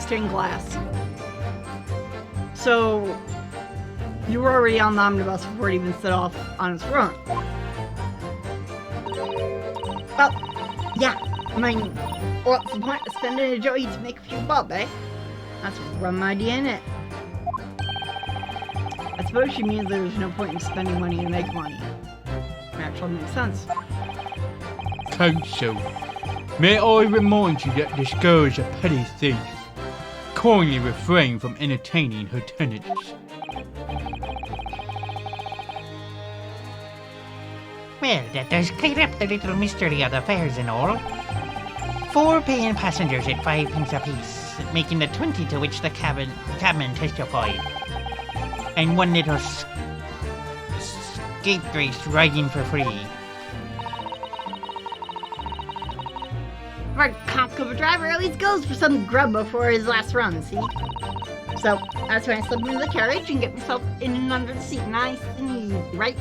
stained glass. So, you were already on the omnibus before it even set off on its run. Well, yeah, I mean, what's the point of spending a joey to make a few bob, eh? That's a rum idea, innit? I suppose she means there's no point in spending money to make money. Actually makes sense. Counsel, may I remind you that this girl is a petty thief. Kindly refrain from entertaining her tenants. Well, that does clear up the little mystery of the fares and all. 4 paying passengers at 5 pence apiece, making the 20 to which the cabman testified. And 1 little scapegrace riding for free. Our cock of a driver at least goes for some grub before his last run, see? So, that's when I slip into the carriage and get myself in and under the seat nice and easy, right?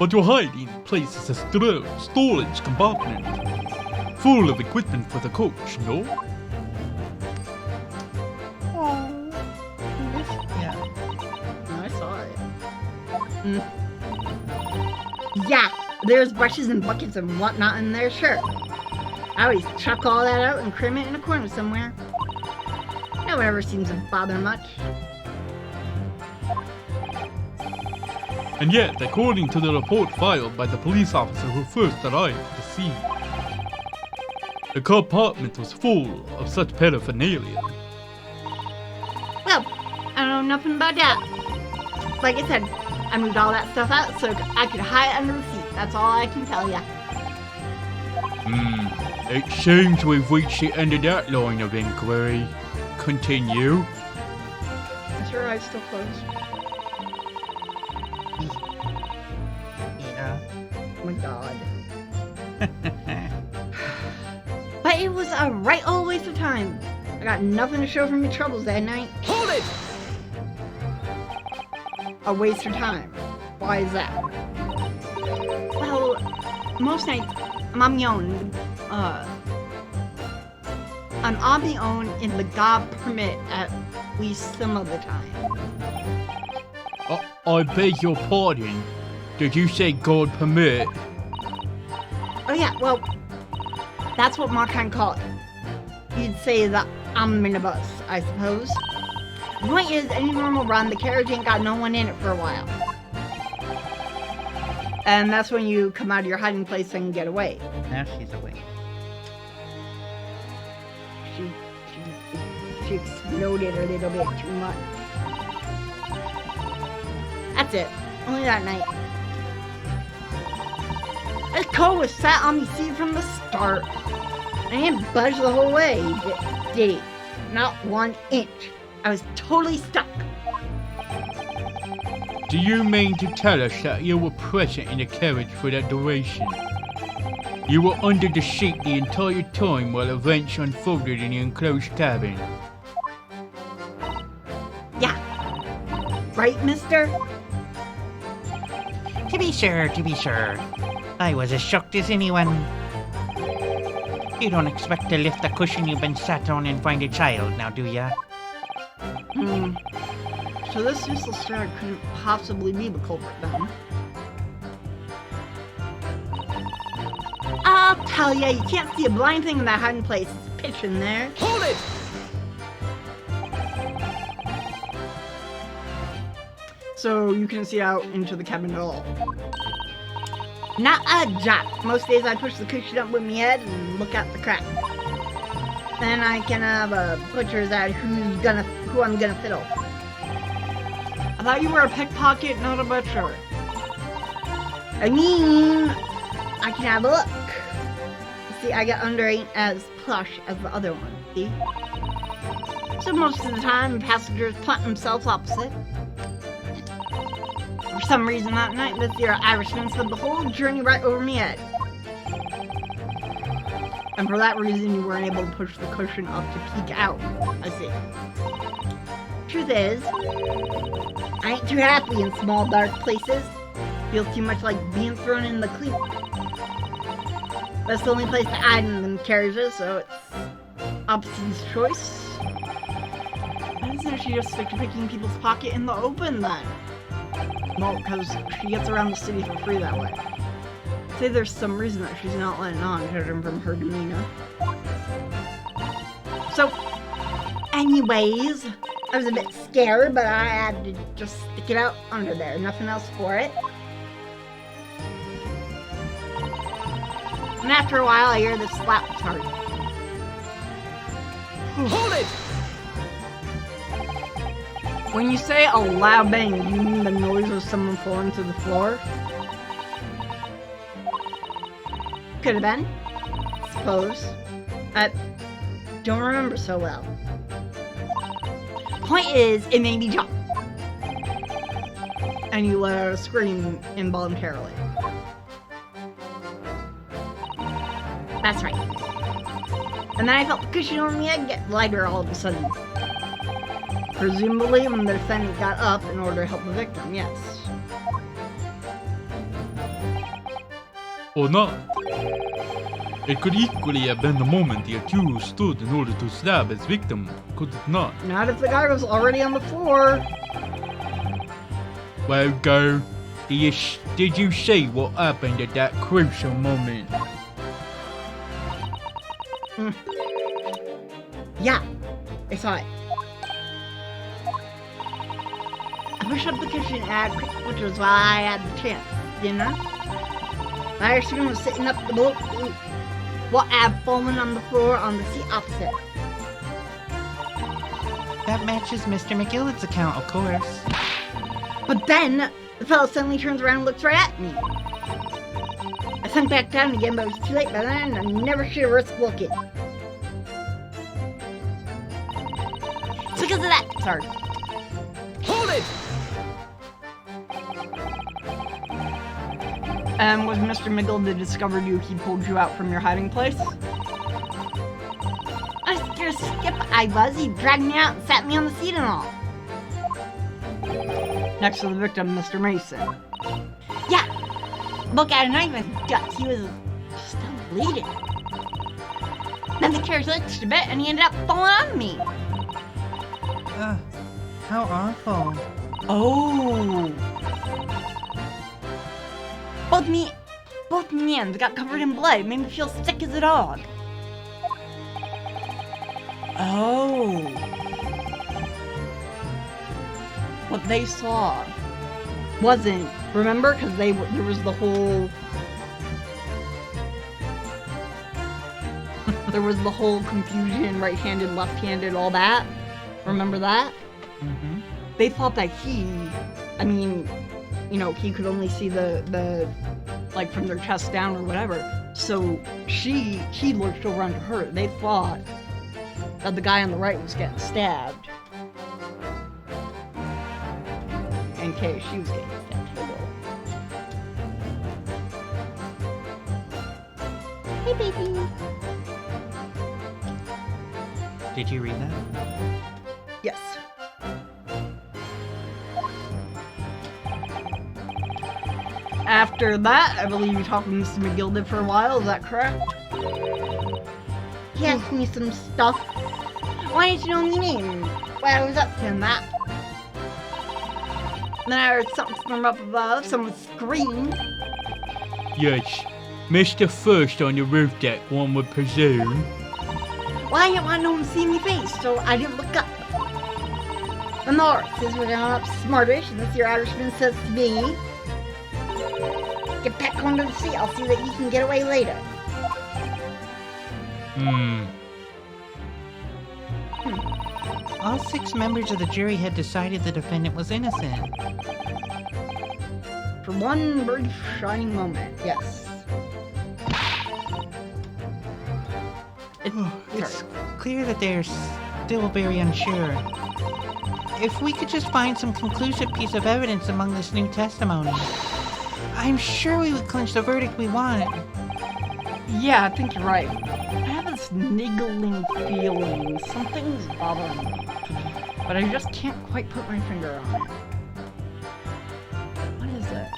But your hiding place is a storage compartment, full of equipment for the coach, no? Yeah. No, I saw it. Yeah, there's brushes and buckets and whatnot in there, sure. I always chuck all that out and cram it in a corner somewhere. No one ever seems to bother much. And yet, according to the report filed by the police officer who first arrived at the scene, the compartment was full of such paraphernalia. Well, I don't know nothing about that. Like I said, I moved all that stuff out so I could hide under the seat. That's all I can tell ya. It seems we've reached the end of that line of inquiry. Continue. Is your eyes still closed? Yeah. Oh my god. But it was a right old waste of time. I got nothing to show for my troubles that night. Hold it! A waste of time. Why is that? Well, most nights I'm on my own. I'm on my own in the God permit at least some of the time. I beg your pardon. Did you say God permit? Oh yeah, well, that's what Markheim call it. You'd say the omnibus, I suppose. The point is, any normal run, the carriage ain't got no one in it for a while. And that's when you come out of your hiding place and get away. Now she's away. She exploded a little bit too much. That's it. Only that night. This coat was sat on me seat from the start. I didn't budge the whole way, did he? Not 1 inch. I was totally stuck. Do you mean to tell us that you were present in the carriage for that duration? You were under the seat the entire time while events unfolded in the enclosed cabin? Yeah. Right, mister? To be sure, to be sure. I was as shocked as anyone. You don't expect to lift the cushion you've been sat on and find a child, now do ya? So this useless strat couldn't possibly be the culprit then. I'll tell ya, you can't see a blind thing in that hiding place. It's pitch in there. Hold it! So you can see out into the cabin at all. Not a jot. Most days I push the cushion up with my head and look out the crack. Then I can have a butcher's at who I'm gonna fiddle. I thought you were a pickpocket, not a butcher. I mean, I can have a look. See, I got under ain't as plush as the other one, see? So most of the time, passengers plant themselves opposite. For some reason that night, this year Irishman spent the whole journey right over me head. And for that reason, you weren't able to push the cushion up to peek out. I see. Truth is, I ain't too happy in small, dark places. Feels too much like being thrown in the cleat. That's the only place to hide in them carriages, so it's opposite's choice. Why doesn't she just stick to picking people's pocket in the open then? Well, because she gets around the city for free that way. Say there's some reason that she's not letting on, judging from her demeanor. So, anyways, I was a bit scared, but I had to just stick it out under there. Nothing else for it. And after a while, I hear this slap start. Hold it! When you say a loud bang, do you mean the noise of someone falling to the floor? Could have been. Suppose. I don't remember so well. Point is, it made me jump. And you let out a scream involuntarily. That's right. And then I felt the cushion on my head get lighter all of a sudden. Presumably when the defendant got up in order to help the victim, yes. Or not. It could equally have been the moment the accused stood in order to stab his victim, could it not? Not if the guy was already on the floor. Well, go. Did you see what happened at that crucial moment? Yeah, I saw it. I pushed up the cushion ad, which was while I had the chance, didn't I? The Irishman was sitting up the boat while I had fallen on the floor on the seat opposite. That matches Mr. McGillicud's account, of course. But then, the fellow suddenly turns around and looks right at me. I sunk back down again, but it was too late by then, and I never should have risked looking. It's because of that, sorry. Hold it! And was Mr. Miggle that discovered you, he pulled you out from your hiding place? I was scared skip I was. He dragged me out and sat me on the seat and all. Next to the victim, Mr. Mason. Yeah, look at a knife and guts. He was still bleeding. Then the carriage glitched a bit and he ended up falling on me. How awful. Oh. Both me hands got covered in blood. It made me feel sick as a dog. Oh. What they saw wasn't, remember? Because there was the whole... there was the whole confusion, right-handed, left-handed, all that. Remember that? Mm-hmm. They thought that he could only see the like from their chest down or whatever. So he lurched over onto her. They thought that the guy on the right was getting stabbed. In case she was getting stabbed too. Hey, baby. Did you read that? Yes. After that, I believe you talked to Mr. McGillicud for a while, is that correct? He asked me some stuff. Why didn't you know my name? Well, I was up to that. Then I heard something from up above. Someone screamed. Yes, Mr. First on the roof deck, one would presume. Well, I didn't want no one to see me face, so I didn't look up. The North says we're going up smartish, and this your Irishman says to me, get back onto the sea. I'll see that you can get away later. All 6 members of the jury had decided the defendant was innocent. For one brief shining moment, yes. It's clear that they're still very unsure. If we could just find some conclusive piece of evidence among this new testimony, I'm sure we would clinch the verdict we want. Yeah, I think you're right. I have this niggling feeling something's bothering me, but I just can't quite put my finger on it. What is it?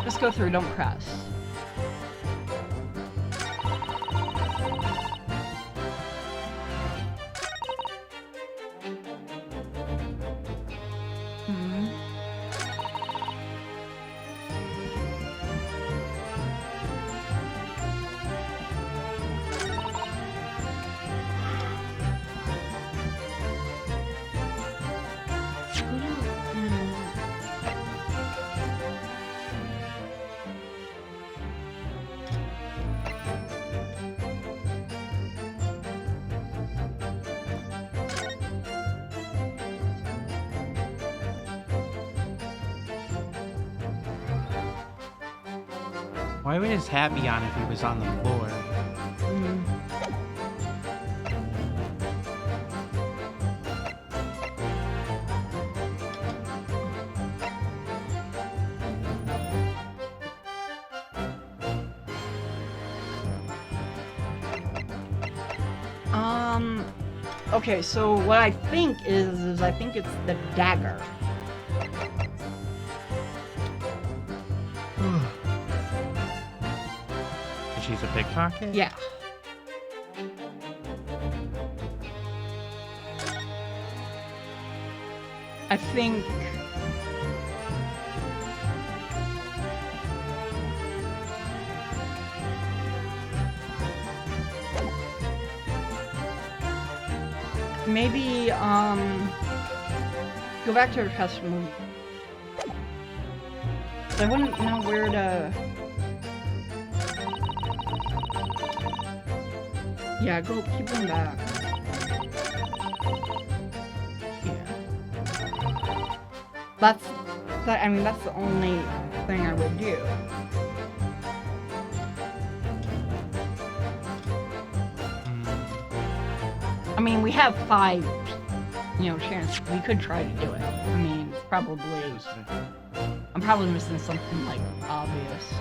Just go through, don't press. Why would his hat be on if he was on the floor? Okay, so what I think is I think it's the dagger. She's a pickpocket? Yeah. I think... maybe, go back to her testimony. I wouldn't know where to... Yeah, keep going back. Yeah. I mean, that's the only thing I would do. I mean, we have 5, chances. We could try to do it. I mean, I'm probably missing something, like, obvious.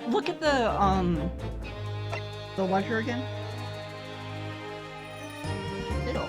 Look at the ledger again. Ew.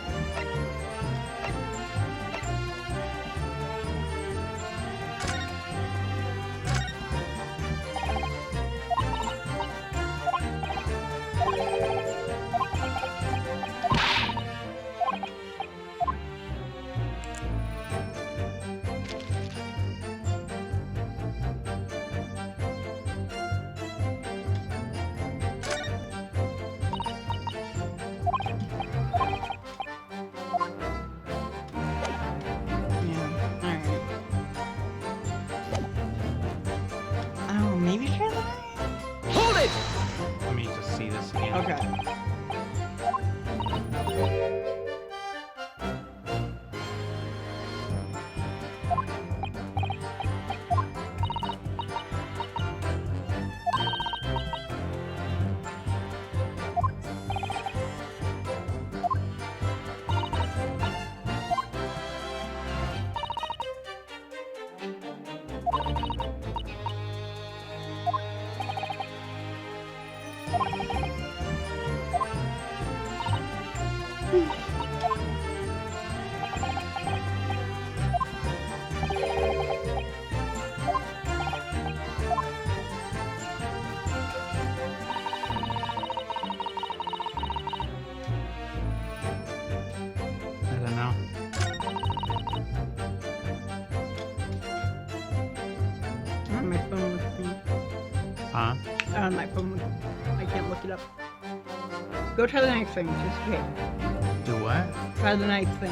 on my phone. I can't look it up. Go try the next thing, just in case. Do what? Try the next thing.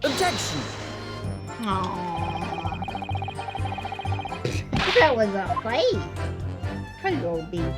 Objection! Aww. That was a fight. Hello, baby.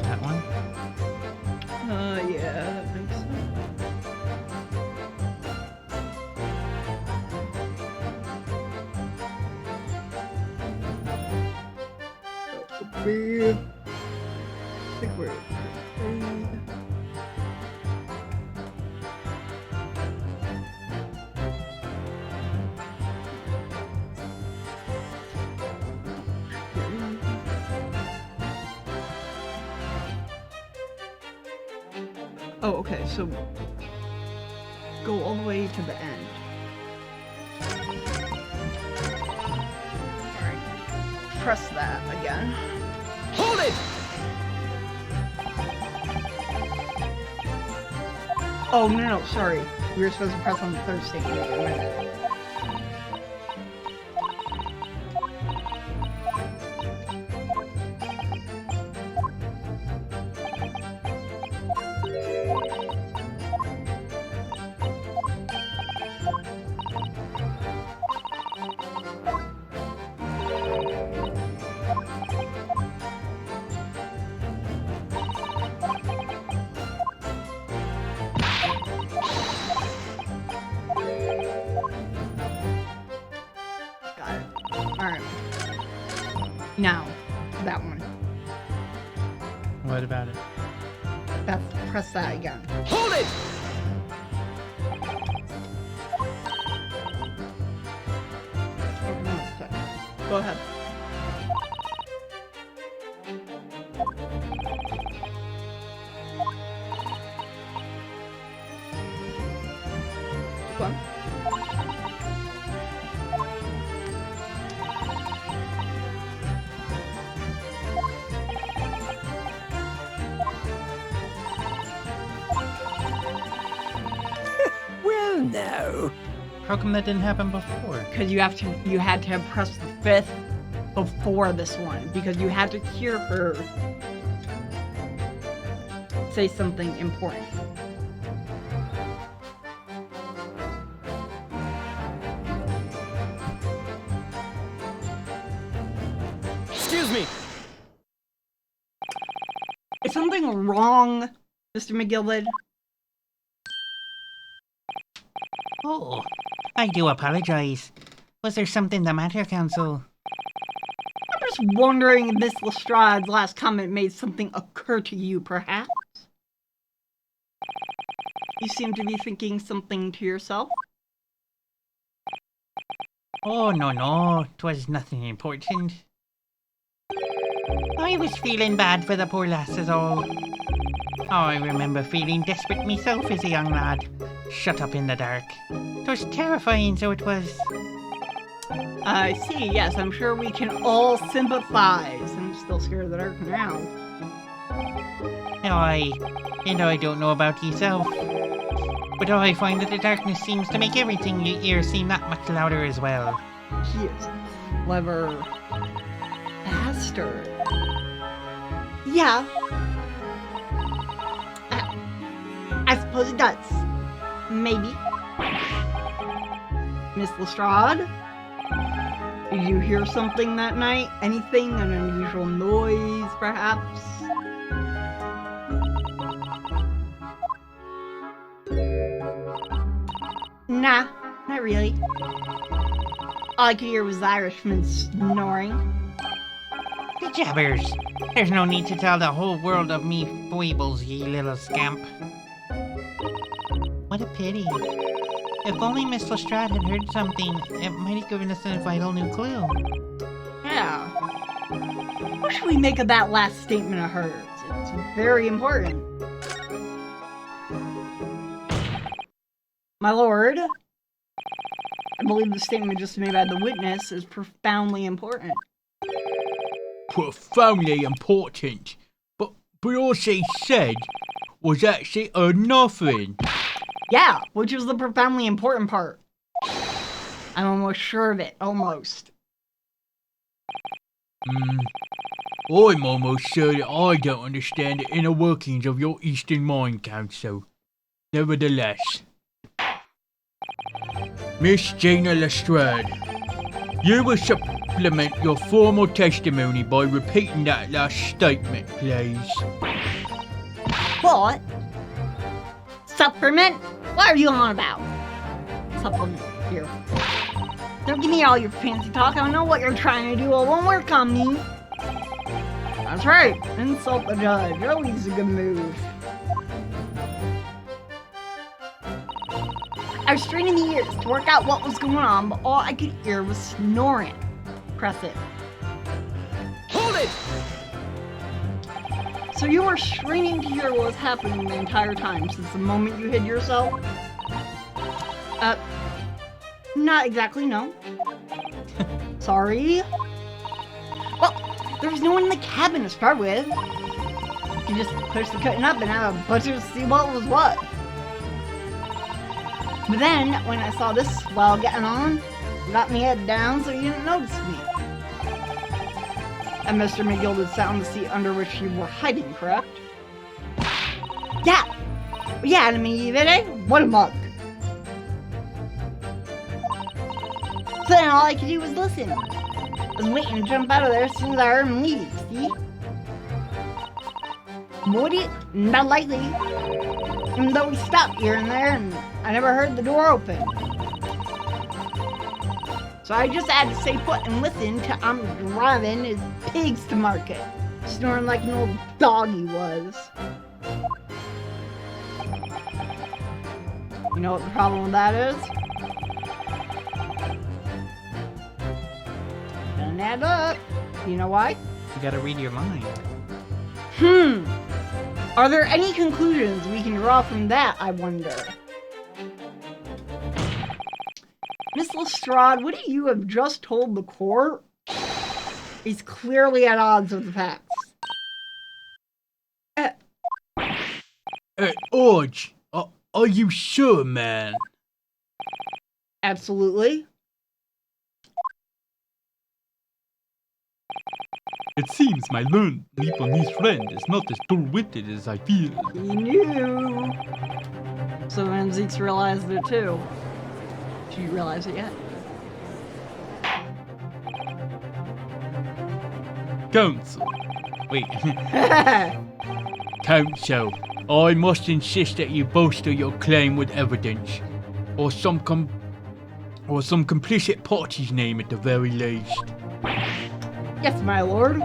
That one? Yeah, that makes sense. I think we're Oh, okay, so go all the way to the end. Alright. Press that again. Hold it! Oh, no, sorry. We were supposed to press on the third stick. Wait a minute. Got it. Alright. Now, that one. What about it? That's press that again. Hold it! Go ahead. Keep going. Well, no. How come that didn't happen before? Because you had to have pressed the fifth before this one, because you had to hear her say something important. Excuse me. Is something wrong, Mr. McGilvin? Oh, I do apologize. Was there something the matter, Council? I'm just wondering if Miss Lestrade's last comment made something occur to you, perhaps? You seem to be thinking something to yourself. Oh, no, 'twas nothing important. I was feeling bad for the poor lass is all. Oh, I remember feeling desperate myself as a young lad, shut up in the dark. 'Twas terrifying, so it was. I see, yes, I'm sure we can all sympathize. I'm still scared of the dark now. I don't know about yourself, but I find that the darkness seems to make everything you hear seem that much louder as well. He is a clever bastard. Yeah. I suppose it does. Maybe. Miss Lestrade? Did you hear something that night? Anything? An unusual noise, perhaps? Nah, not really. All I could hear was the Irishman snoring. The jabbers. There's no need to tell the whole world of me foibles, ye little scamp. What a pity. If only Miss Lestrade had heard something, it might have given us a vital new clue. Yeah. What should we make of that last statement of hers? It's very important. My lord, I believe the statement just made by the witness is profoundly important. Profoundly important. But all she said was actually nothing. Yeah, which was the profoundly important part. I'm almost sure of it, almost. I'm almost sure that I don't understand the inner workings of your Eastern Mind Council. Nevertheless. Miss Jaina Lestrade, you will supplement your formal testimony by repeating that last statement, please. What? Supplement? What are you on about? Supplement, here. Don't give me all your fancy talk. I know what you're trying to do. It won't work on me. That's right. Insult the judge. Always a good move. I was straining the ears to work out what was going on, but all I could hear was snoring. Press it. Hold it! So you were straining to hear what was happening the entire time since the moment you hid yourself? Not exactly, no. Sorry. Well, there was no one in the cabin to start with. You could just push the curtain up and have a butcher to see what was what. But then, when I saw this swell getting on, I got my head down so you didn't notice me. And Mr. McGill had found the seat under which you were hiding, correct? Yeah! Yeah, I mean, eh? What a mug! So then all I could do was listen. I was waiting to jump out of there as soon as I heard him leave, see? Would it? Not likely. Even though we stopped here and there and I never heard the door open. So I just had to stay put and listen till I'm driving his pigs to market. Snoring like an old dog he was. You know what the problem with that is? Doesn't add up. You know why? You gotta read your mind. Are there any conclusions we can draw from that, I wonder? Miss Lestrade, what you have just told the court is clearly at odds with the facts. Odds? Are you sure, man? Absolutely. It seems my learned Nipponese friend is not as dull-witted as I feared. He knew. So then Zeke's realized it too. Did you realize it yet? Counsel. Wait. Counsel, I must insist that you bolster your claim with evidence, or some complicit party's name at the very least. Yes, my lord.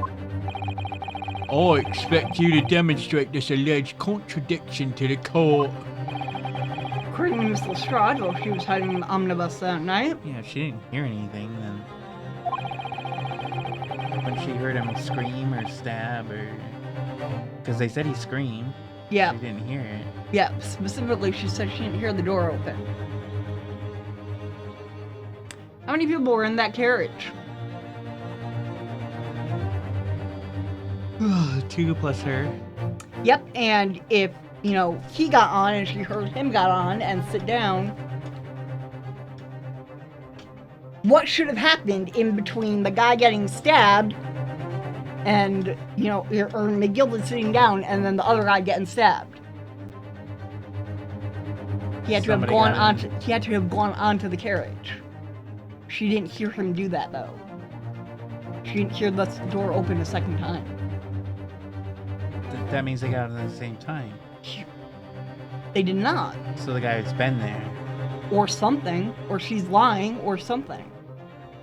I expect you to demonstrate this alleged contradiction to the court. According to Miss Lestrade, while she was hiding in the omnibus that night. Yeah, if she didn't hear anything, then... When she heard him scream or stab or... Because they said he screamed. Yeah. She didn't hear it. Yeah, specifically she said she didn't hear the door open. How many people were in that carriage? 2 plus her. Yep, and if, you know, he got on and she heard him got on and sit down, what should have happened in between the guy getting stabbed and, you know, or McGilda sitting down and then the other guy getting stabbed? He had to have gone onto the carriage. She didn't hear him do that though. She didn't hear the door open a second time. That means they got out at the same time. They did not. So the guy's been there. Or something. Or she's lying, or something.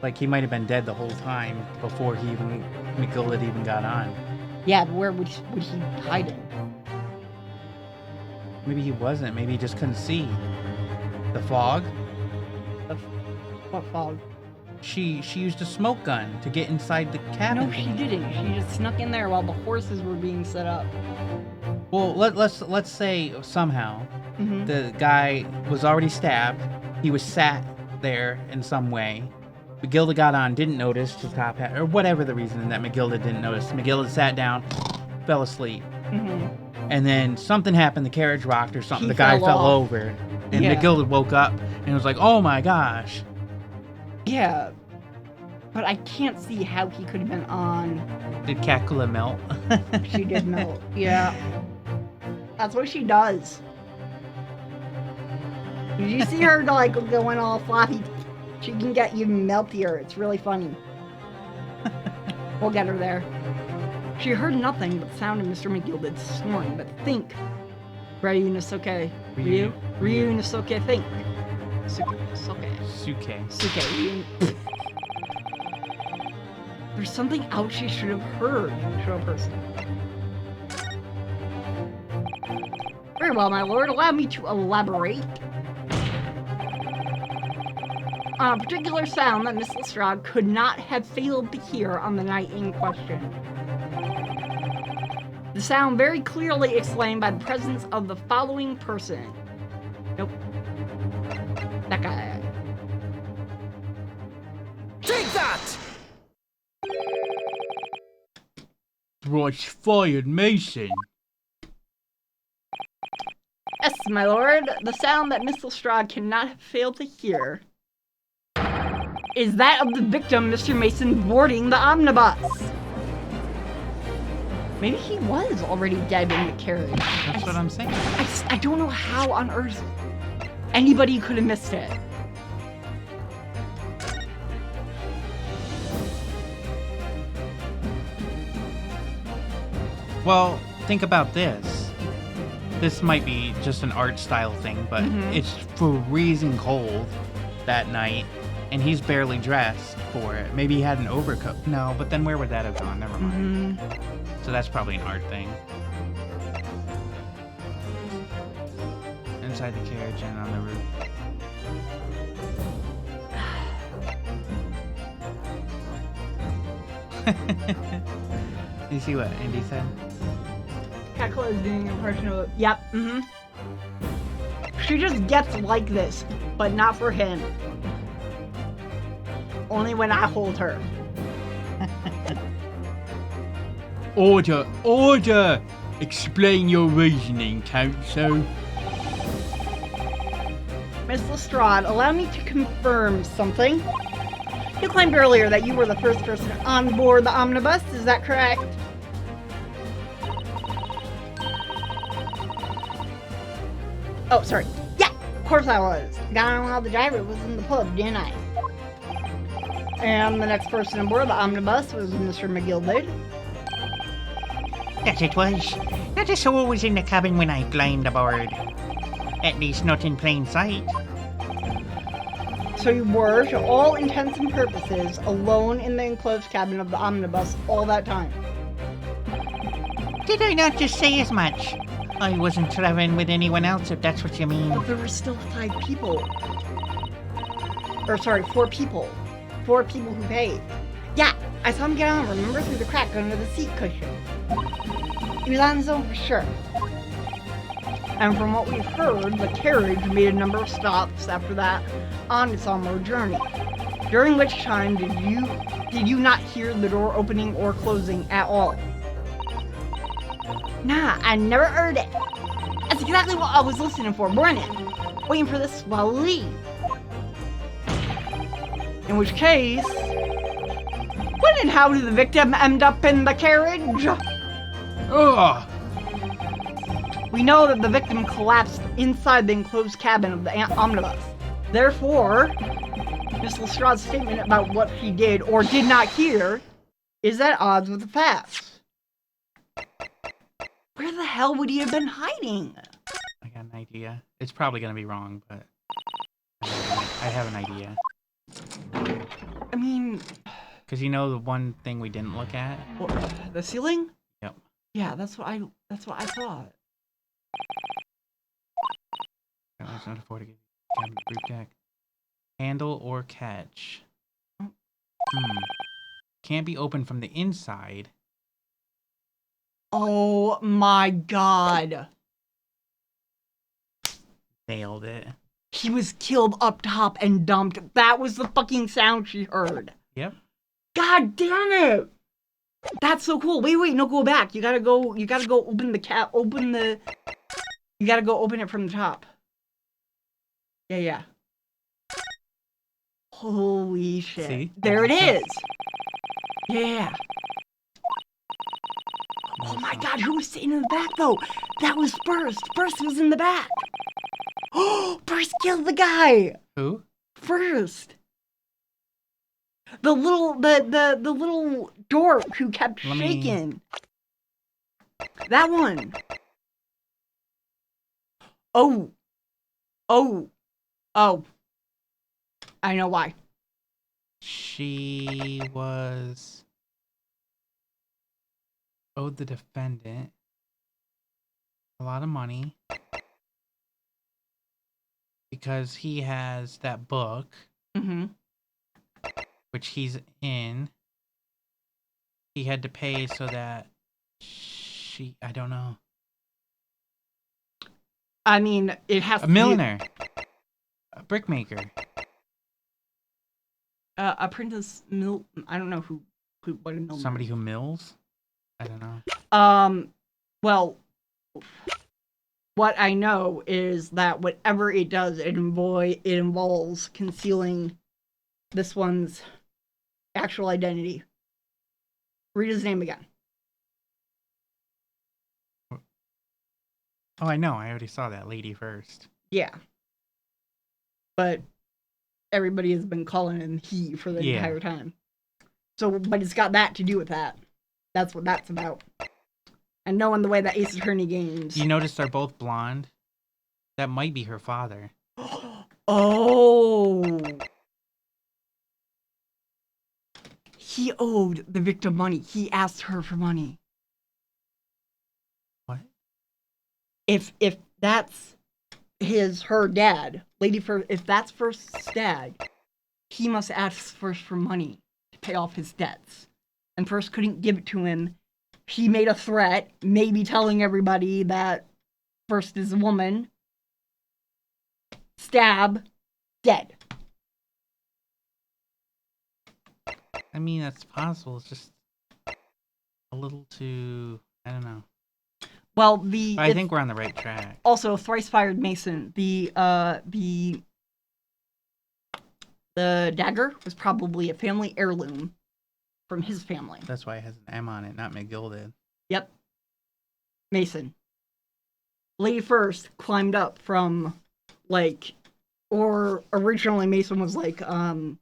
Like, he might have been dead the whole time before McGilda even got on. Yeah, but where would he hide in? Maybe he wasn't. Maybe he just couldn't see. The fog? What fog? She used a smoke gun to get inside the cabin. No, she didn't. She just snuck in there while the horses were being set up. Well, let's say somehow Mm-hmm. the guy was already stabbed. He was sat there in some way. McGilda got on, didn't notice his top hat, or whatever the reason that McGilda didn't notice. McGilda sat down, fell asleep. Mm-hmm. And then something happened, the carriage rocked or something, He the guy fell off. over. And Yeah. McGilda woke up and was like, oh my gosh. Yeah. But I can't see how he could have been on. Did Kakula melt? She did melt. Yeah. That's what she does. Did you see her like going all floppy? She can get even meltier. It's really funny. We'll get her there. She heard nothing but the sound of Mr. McGilda snoring, but think. Ryu Nasuke. Ryu Nasuke, think. Suke. Ryu. There's something else she should have heard to a person. Very well, my lord. Allow me to elaborate on a particular sound that Miss Lestrade could not have failed to hear on the night in question. The sound very clearly explained by the presence of the following person. Nope. That guy. Take that! Thrice fired Mason. Yes, my lord. The sound that Miss Lestrade cannot have failed to hear is that of the victim, Mr. Mason, boarding the omnibus. Maybe he was already dead in the carriage. That's what I'm saying. I don't know how on earth anybody could have missed it. Well, think about this. This might be just an art style thing, but it's freezing cold that night, and he's barely dressed for it. Maybe he had an overcoat. No, but then where would that have gone? Never mind. So that's probably an art thing. Inside the carriage and on the roof. You see what Andy said? Kakla is doing an impression of it. Yep. She just gets like this, but not for him. Only when I hold her. Order, order! Explain your reasoning, Counsel. Miss Lestrade, allow me to confirm something. You claimed earlier that you were the first person on board the omnibus, is that correct? Oh, sorry. Yeah, of course I was. Got on while the driver was in the pub, didn't I? And the next person on board the omnibus was Mr. McGilda. Yes, it was. Not a soul was in the cabin when I climbed aboard. At least not in plain sight. So you were, to all intents and purposes, alone in the enclosed cabin of the omnibus all that time. Did I not just say as much? I wasn't traveling with anyone else, if that's what you mean. But there were still 5 people. Or sorry, 4 people. 4 people who paid. Yeah, I saw him get on, remember, through the crack under the seat cushion. He was on his own for sure. And from what we've heard, the carriage made a number of stops after that on its onward journey. During which time did you not hear the door opening or closing at all? Nah, I never heard it. That's exactly what I was listening for, weren't it? Waiting for this swell to leave. In which case, when and how did the victim end up in the carriage? Ugh! We know that the victim collapsed inside the enclosed cabin of the omnibus. Therefore, Miss Lestrade's statement about what she did or did not hear is at odds with the past. Where the hell would he have been hiding? I got an idea. It's probably gonna be wrong, but I have an idea. I mean, Cause you know the one thing we didn't look at? the ceiling? Yep. Yeah, that's what I thought. I not afford to get group deck. Handle or catch. Can't be opened from the inside. Oh my god. Nailed it. He was killed up top and dumped. That was the fucking sound she heard. Yep. God damn it. That's so cool. Wait, no, go back. You gotta go open the you gotta go open it from the top. Yeah. Holy shit. See? There it is. Yeah. Oh my god, who was sitting in the back though? That was First. First was in the back. Oh, First killed the guy. Who? First. The little dork who kept shaking. That one. Oh. I know why. She was owed the defendant a lot of money because he has that book, which he's in. He had to pay so that I don't know. I mean, it has A milliner. A brickmaker. Apprentice mill. I don't know who what a milliner. Somebody who mills? I don't know. Well, what I know is that whatever it does, it involves concealing this one's actual identity. Read his name again. Oh, I know. I already saw that lady first. Yeah. But everybody has been calling him he for the entire time. So, but it's got that to do with that. That's what that's about. And knowing the way that Ace Attorney games. You notice they're both blonde? That might be her father. Oh. He owed the victim money. He asked her for money. What? If that's her dad, if that's First's dad, he must ask First for money to pay off his debts. And First couldn't give it to him. He made a threat, maybe telling everybody that First is a woman. Stab, dead. I mean, that's possible. It's just a little too... I don't know. Well, I think we're on the right track. Also, thrice fired Mason. The dagger was probably a family heirloom from his family. That's why it has an M on it, not McGilded. Yep. Mason. Lady First climbed up from, or originally Mason was like a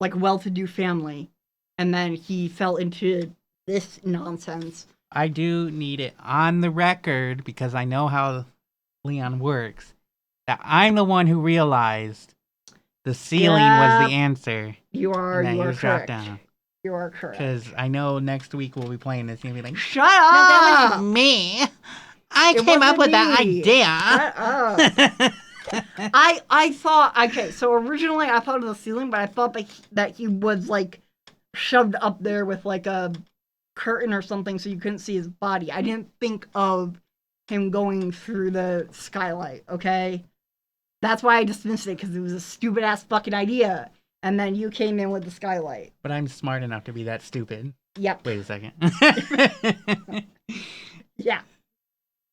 well-to-do family, and then he fell into this nonsense. I do need it on the record, because I know how Leon works, that I'm the one who realized the ceiling was the answer. You are correct. Down. You are correct. Because I know next week we'll be playing this, and you'll be like, Shut up! That was me! I came up with the idea! Shut up! I thought, okay, so originally I thought of the ceiling, but I thought that he was, shoved up there with, a curtain or something so you couldn't see his body. I didn't think of him going through the skylight, okay? That's why I dismissed it, because it was a stupid-ass fucking idea. And then you came in with the skylight. But I'm smart enough to be that stupid. Yep. Wait a second. Yeah.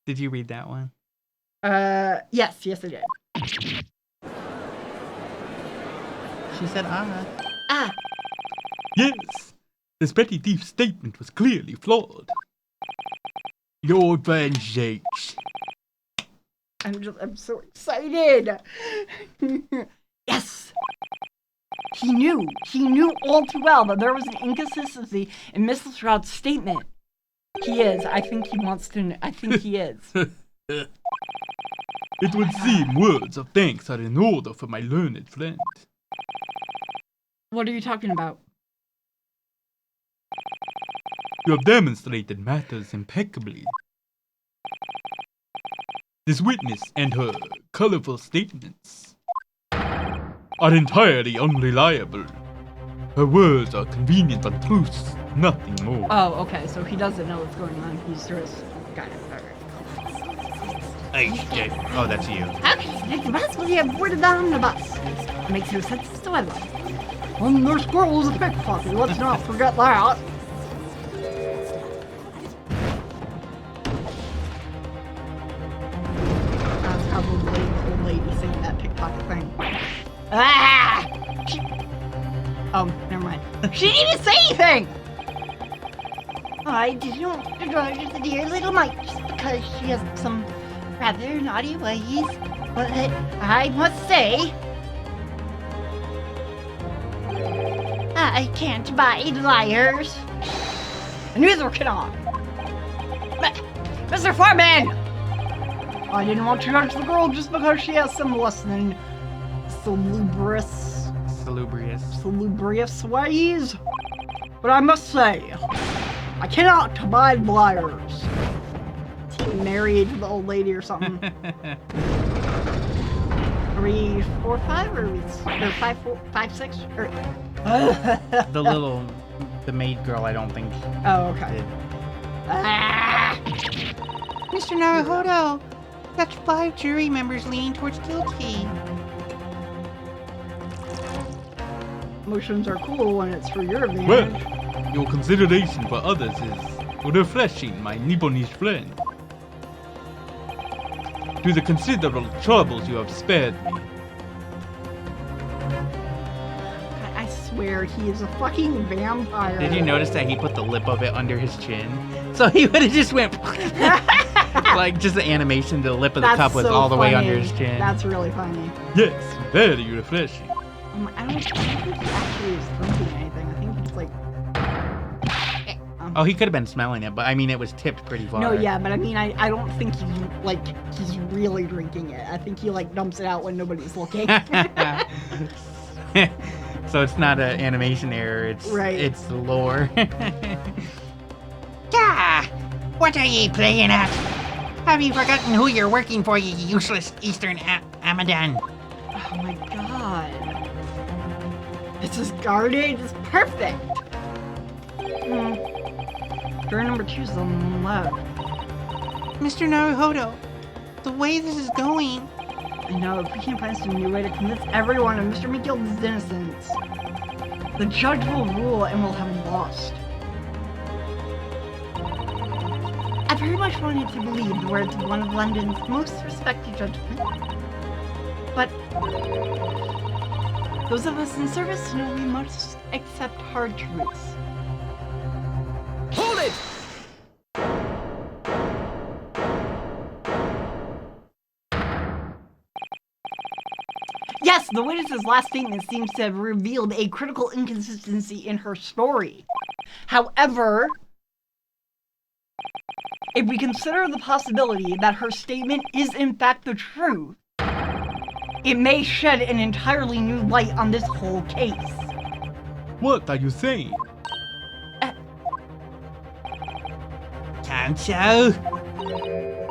Did you read that one? Yes, I did. She said, Ah. Yes, this petty thief's statement was clearly flawed. Your turn, Jakes. I'm so excited. Yes. He knew all too well that there was an inconsistency in Mrs. Stroud's statement. He is. I think he wants to know. I think he is. It would seem words of thanks are in order for my learned friend. What are you talking about? You have demonstrated matters impeccably. This witness and her colorful statements are entirely unreliable. Her words are convenient untruths, nothing more. Oh, okay. So he doesn't know what's going on. He's just got it. All right. Oh, that's you. How can you possibly have boarded the omnibus? It makes no sense whatsoever. Their squirrel is a pickpocket. Let's not forget that. That's probably the old lady saying that pickpocket thing. Ah! Oh, never mind. She didn't even say anything! I didn't want to drive the dear little Mike just because she has some rather naughty ways. But I must say, I can't abide liars. Neither can I. Mr. Foreman! I didn't want to judge the girl just because she has some less than salubrious ways. But I must say, I cannot abide liars. Is he married to the old lady or something? Are we 4-5 or 5-6? Or... The maid girl, I don't think. Oh, okay. Did. Ah! Mr. Naruhodo, that's 5 jury members leaning towards guilty. Emotions are cool when it's for your advantage. Well, your consideration for others is refreshing, my Nipponish friend. To the considerable troubles you have spared me. I swear he is a fucking vampire. Did you notice that he put the lip of it under his chin? So he would have just went like just the animation, the lip of the cup was so all the way funny. under his chin. That's really funny. Yes, very refreshing. I don't think he actually was drinking anything. I think he's like... Oh, he could have been smelling it, but I mean, it was tipped pretty far. No, yeah, but I mean, I don't think he's really drinking it. I think he like dumps it out when nobody's looking. So it's not an animation error, it's Right. It's the lore. Gah! What are ye playing at? Have you forgotten who you're working for, you useless Eastern Amadan? Oh my god. This is guarded. It's perfect. Door number 2 is on the left. Mr. Naruhodo, the way this is going... I know, if we can't find some new way to convince everyone of Mr. McGilden's innocence, the judge will rule and we'll have lost. I very much wanted to believe the words of one of London's most respected judgmen, but those of us in service know we must accept hard truths. Hold it! Yes, the witness's last statement seems to have revealed a critical inconsistency in her story. However, if we consider the possibility that her statement is in fact the truth, it may shed an entirely new light on this whole case. What are you saying? Kanso?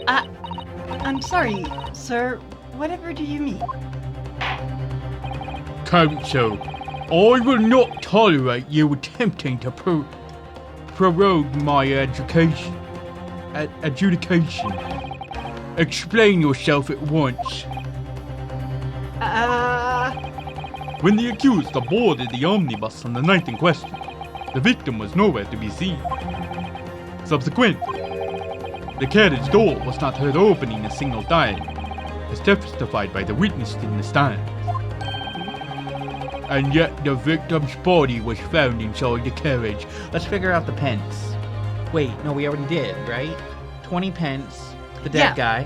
I'm sorry, sir. Whatever do you mean? Counsel, I will not tolerate you attempting to prorogue my adjudication. Explain yourself at once. When the accused boarded the omnibus on the night in question, the victim was nowhere to be seen. Subsequently, the carriage door was not heard opening a single time, as testified by the witness in the stand. And yet the victim's body was found inside the carriage. Let's figure out the pence. Wait, no, we already did, right? 20 pence, the dead guy,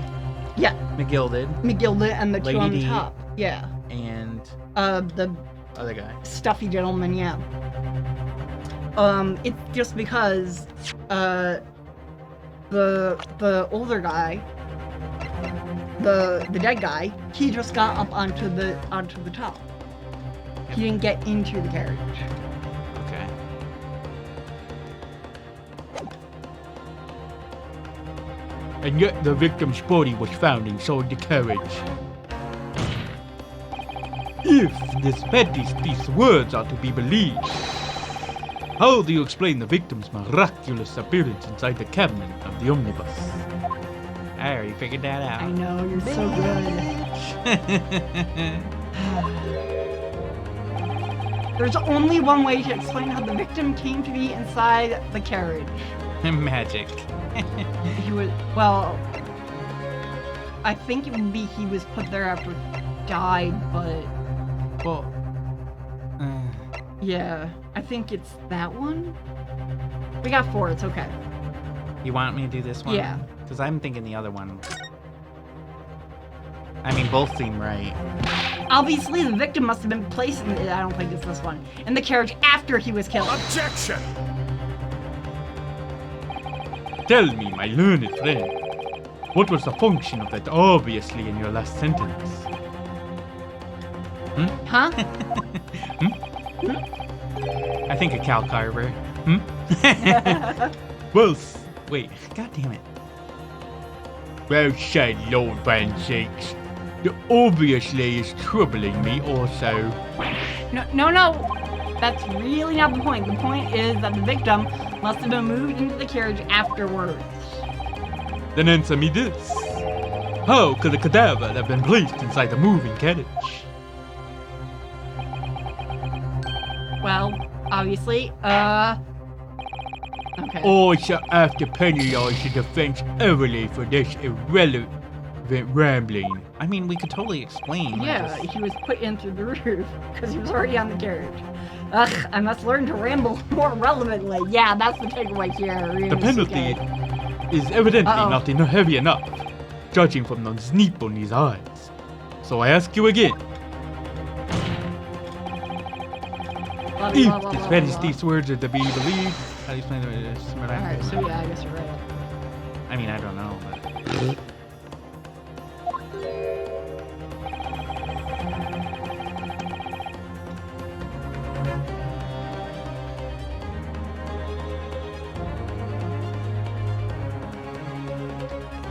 Yeah, McGilded, McGilda and the two Lady on the D. top. Yeah. and The other guy. Stuffy gentleman, yeah. It's just because the older guy, the dead guy, he just got up onto the top. He didn't get into the carriage. Okay. And yet the victim's body was found inside the carriage. If these words are to be believed, how do you explain the victim's miraculous appearance inside the cabinet of the omnibus? I already figured that out. I know, you're so good. There's only one way to explain how the victim came to be inside the carriage. Magic. He was, well, I think it would be he was put there after he died, but Well, yeah, I think it's that one. We got 4, it's okay. You want me to do this one? Yeah. Because I'm thinking the other one. I mean, both seem right. Obviously, the victim must have been placed in, I don't think it's this one, in the carriage after he was killed. Objection! Tell me, my learned friend, what was the function of that obviously in your last sentence? Huh? I think a cow carver. Well, Wait, god damn it. well said, Lord Van Sakes. The obviously is troubling me also. No. That's really not the point. The point is that the victim must have been moved into the carriage afterwards. Then answer me this. How could a cadaver have been placed inside a moving carriage? Well, obviously, okay. Or shall I have to penalize the defense heavily for this irrelevant rambling? I mean, we could totally explain. Yeah, he was put in through the roof because he was already on the carriage. Ugh, I must learn to ramble more relevantly. Yeah, that's the takeaway here. The penalty is evidently Uh-oh. not heavy enough, judging from the sneap on his eyes. So I ask you again, if these words are to be believed, How do you explain this? Alright, so yeah, I guess you're right. I mean, I don't know, but...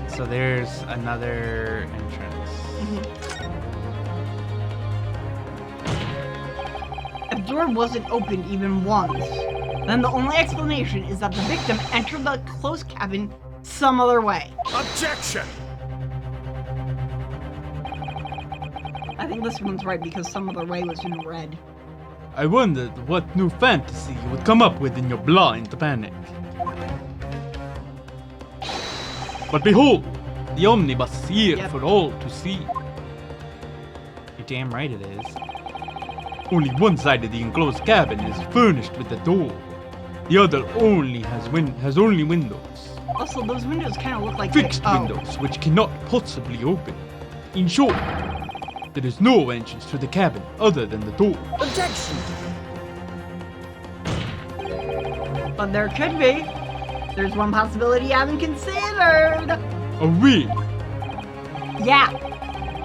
So there's another entrance. If the door wasn't opened even once, then the only explanation is that the victim entered the closed cabin some other way. Objection! I think this one's right because some other way was in red. I wondered what new fantasy you would come up with in your blind panic. But behold, the omnibus is here Yep. for all to see. You're damn right it is. Only one side of the enclosed cabin is furnished with a door. The other only has only windows. Also, those windows kind of look like Fixed windows which cannot possibly open. In short, there is no entrance to the cabin other than the door. Objection! But there could be. There's one possibility I haven't considered. Oh really? Yeah.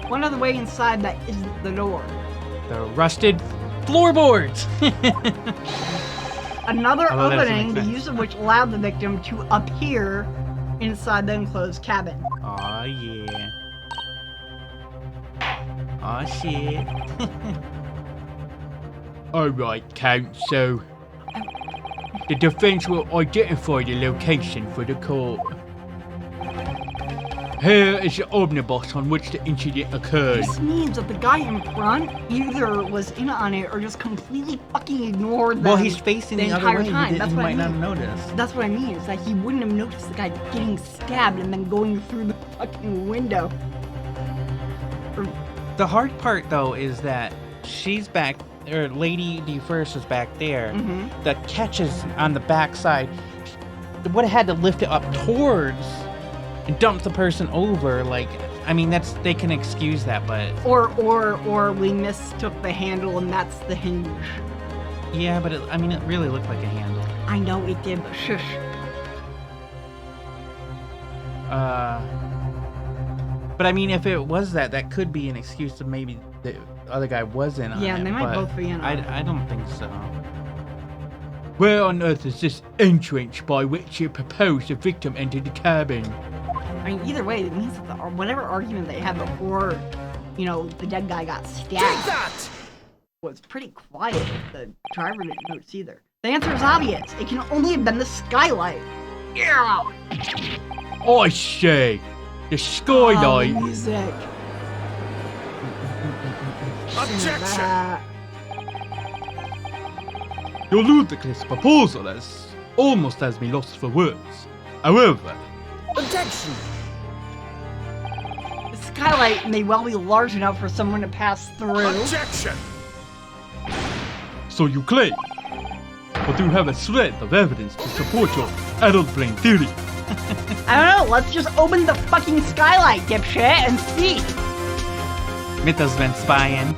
One other way inside that isn't the door. The rusted floorboards! Another Although that doesn't opening, make the sense. use of which allowed the victim to appear inside the enclosed cabin. Aw, yeah. Aw, shit. Alright, Counsel. The defense will identify the location for the court. Here is the omnibus on which the incident occurred. This means that the guy in front either was in on it or just completely fucking ignored them. Well, he's facing the other entire way. time. He That's he what I might not mean. have noticed. That's what I mean. Is that he wouldn't have noticed the guy getting stabbed and then going through the fucking window. The hard part, though, is that she's back, or Lady D First is back there. Mhm. The catch is on the back side. Would have had to lift it up towards and dump the person over, like, I mean, they can excuse that, but Or we mistook the handle and that's the hinge. yeah, but it really looked like a handle. I know it did, but shush. But I mean, if it was that could be an excuse to maybe the other guy wasn't on Yeah, it, they might but both be in on it. I don't think so. Where on earth is this entrance by which you propose the victim entered the cabin? I mean, either way, it means that whatever argument they had before, the dead guy got Take stabbed that! was pretty quiet. The driver didn't notice either. The answer is obvious. It can only have been the skylight. Yeah. I say, the skylight. Oh, music. Objection! That. Your ludicrous proposal almost has me lost for words. However, Objection! The skylight may well be large enough for someone to pass through. Objection! so you claim, but do you have a shred of evidence to support your adult brain theory? I don't know. Let's just open the fucking skylight, dipshit, and see. Mytho's been spying.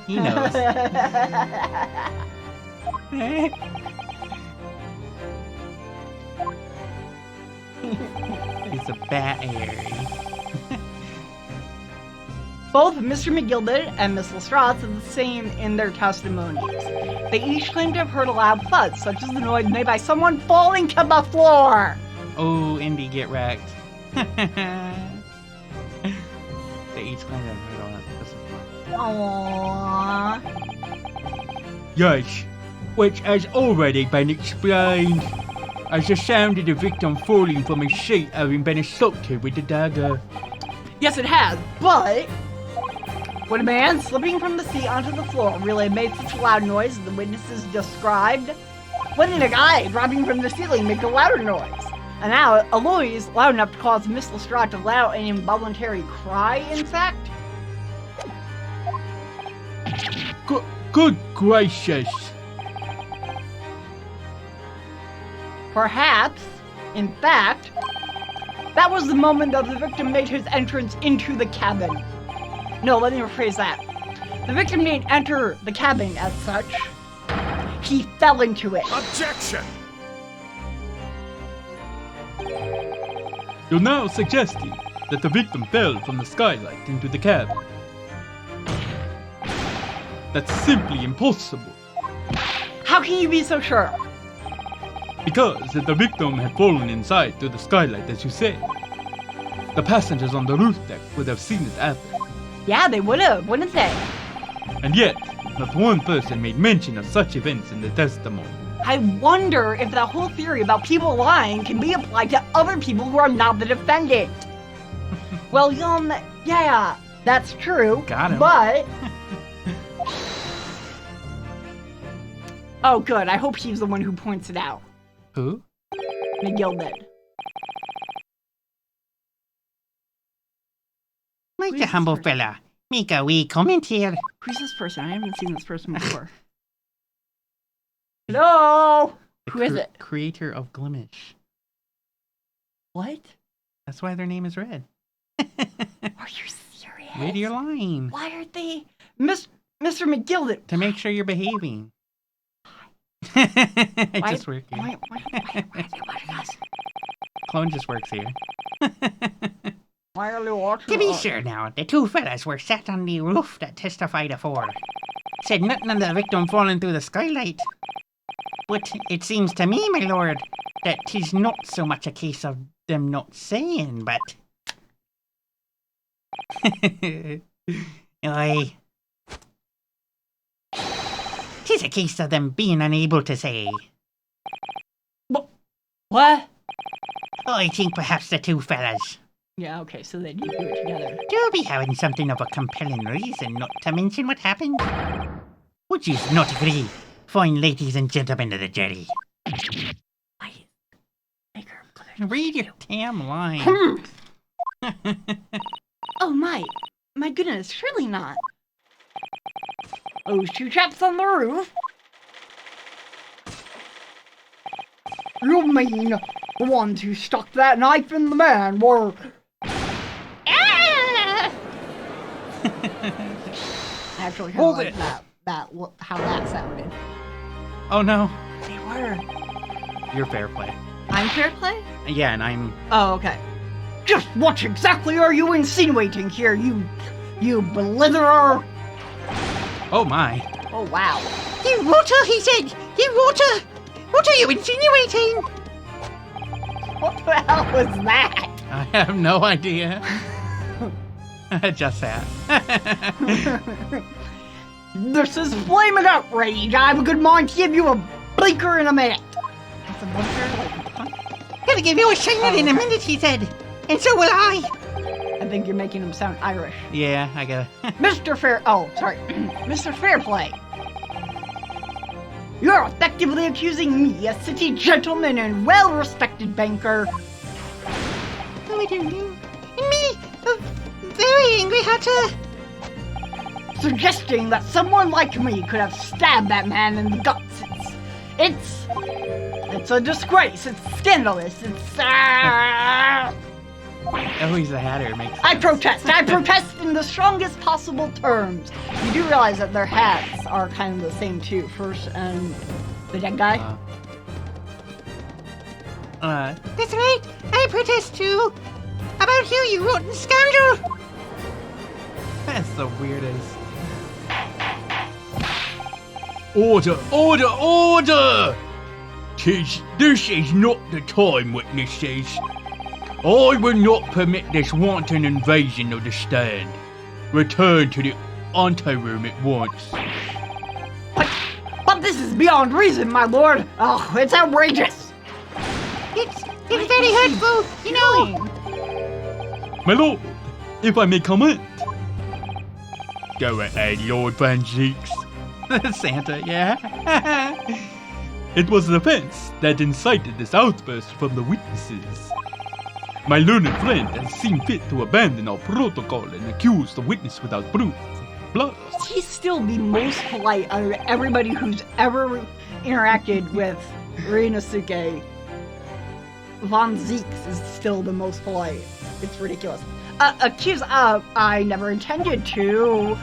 He knows. He's a bat Harry. Both Mr. McGilded and Miss Lestrade said the same in their testimonies. They each claimed to have heard a loud thud, such as the noise made by someone falling to the floor. Oh, Indy, get wrecked. They each claim to have heard all that. Aww. Yes, which has already been explained as the sound of the victim falling from his seat having been assaulted with the dagger. Yes, it has, but when a man slipping from the seat onto the floor really made such a loud noise as the witnesses described, when did a guy dropping from the ceiling make a louder noise? And now, a noise loud enough to cause Miss Lestrade to let out an involuntary cry, in fact? Good gracious. Perhaps, in fact, that was the moment that the victim made his entrance into the cabin. No, let me rephrase that. The victim didn't enter the cabin as such. He fell into it. Objection! You're now suggesting that the victim fell from the skylight into the cabin. That's simply impossible, How can you be so sure? because if the victim had fallen inside through the skylight as you say, the passengers on the roof deck would have seen it happen. Yeah, they would have, wouldn't they? And yet, not one person made mention of such events in the testimony. I wonder if that whole theory about people lying can be applied to other people who are not the defendant. Well, yeah, that's true. Got him. But... oh, good. I hope he's the one who points it out. Who? McGill did. Like Who's a humble this person? fella. Make a wee comment here. Who's this person? I haven't seen this person before. Hello? Who is it? Creator of Glimish. What? That's why their name is Red. Are you serious? Read your line. Why aren't they... Mr. McGilded. To make sure you're behaving. I Why- just work here. Why are they watching us? Clone just works here. Why are they watching To be us? sure now, the two fellas were sat on the roof that testified afore. Said nothing of the victim falling through the skylight. But it seems to me, my lord, that 'tis not so much a case of them not saying, but... Aye. 'Tis a case of them being unable to say. What? I think perhaps the two fellas Yeah, okay, so they do it together. do be having something of a compelling reason not to mention what happened. Would you not agree, fine ladies and gentlemen of the jury? Read your damn line. Oh my goodness, surely not. Those two chaps on the roof? You mean the ones who stuck that knife in the man were... actually kind of Hold like it. how that sounded. Oh no. They were. You're fair play. I'm fair play? Yeah, and I'm... Oh, okay. Just what exactly are you insinuating here, you belitherer? Oh my. Oh, wow. You water, he said! You water! What are you insinuating? What the hell was that? I have no idea. Just that. This is flaming outrage. I have a good mind to give you a blinker in a minute. What's a blinker? Like, Gonna give you a shiner in a minute, he said. And so will I. I think you're making him sound Irish. Yeah, I gotta... Mr. Mr. Fairplay. You're effectively accusing me, a city gentleman and well-respected banker. Oh, I don't know. Me, very angry, Hatter. Suggesting that someone like me could have stabbed that man in the guts. It's a disgrace. It's scandalous. It's Oh, he's a hatter. Makes I sense. protest. I protest in the strongest possible terms. You do realize that their hats are kind of the same too. First and the dead guy. That's right. I protest too. About you rotten scoundrel. That's the weirdest. Order, order, order! This is not the time, witnesses. I will not permit this wanton invasion of the stand. Return to the anteroom at once. But this is beyond reason, my lord. Oh, it's outrageous. It's very hurtful, you know. My lord, if I may comment. Go ahead, Lord Van Zeeks. Santa, yeah? It was the offense that incited this outburst from the witnesses. My learned friend has seen fit to abandon our protocol and accuse the witness without proof. Plus, He's still the most polite out of everybody who's ever interacted with Ryunosuke. Von Zeeks is still the most polite. It's ridiculous. I never intended to.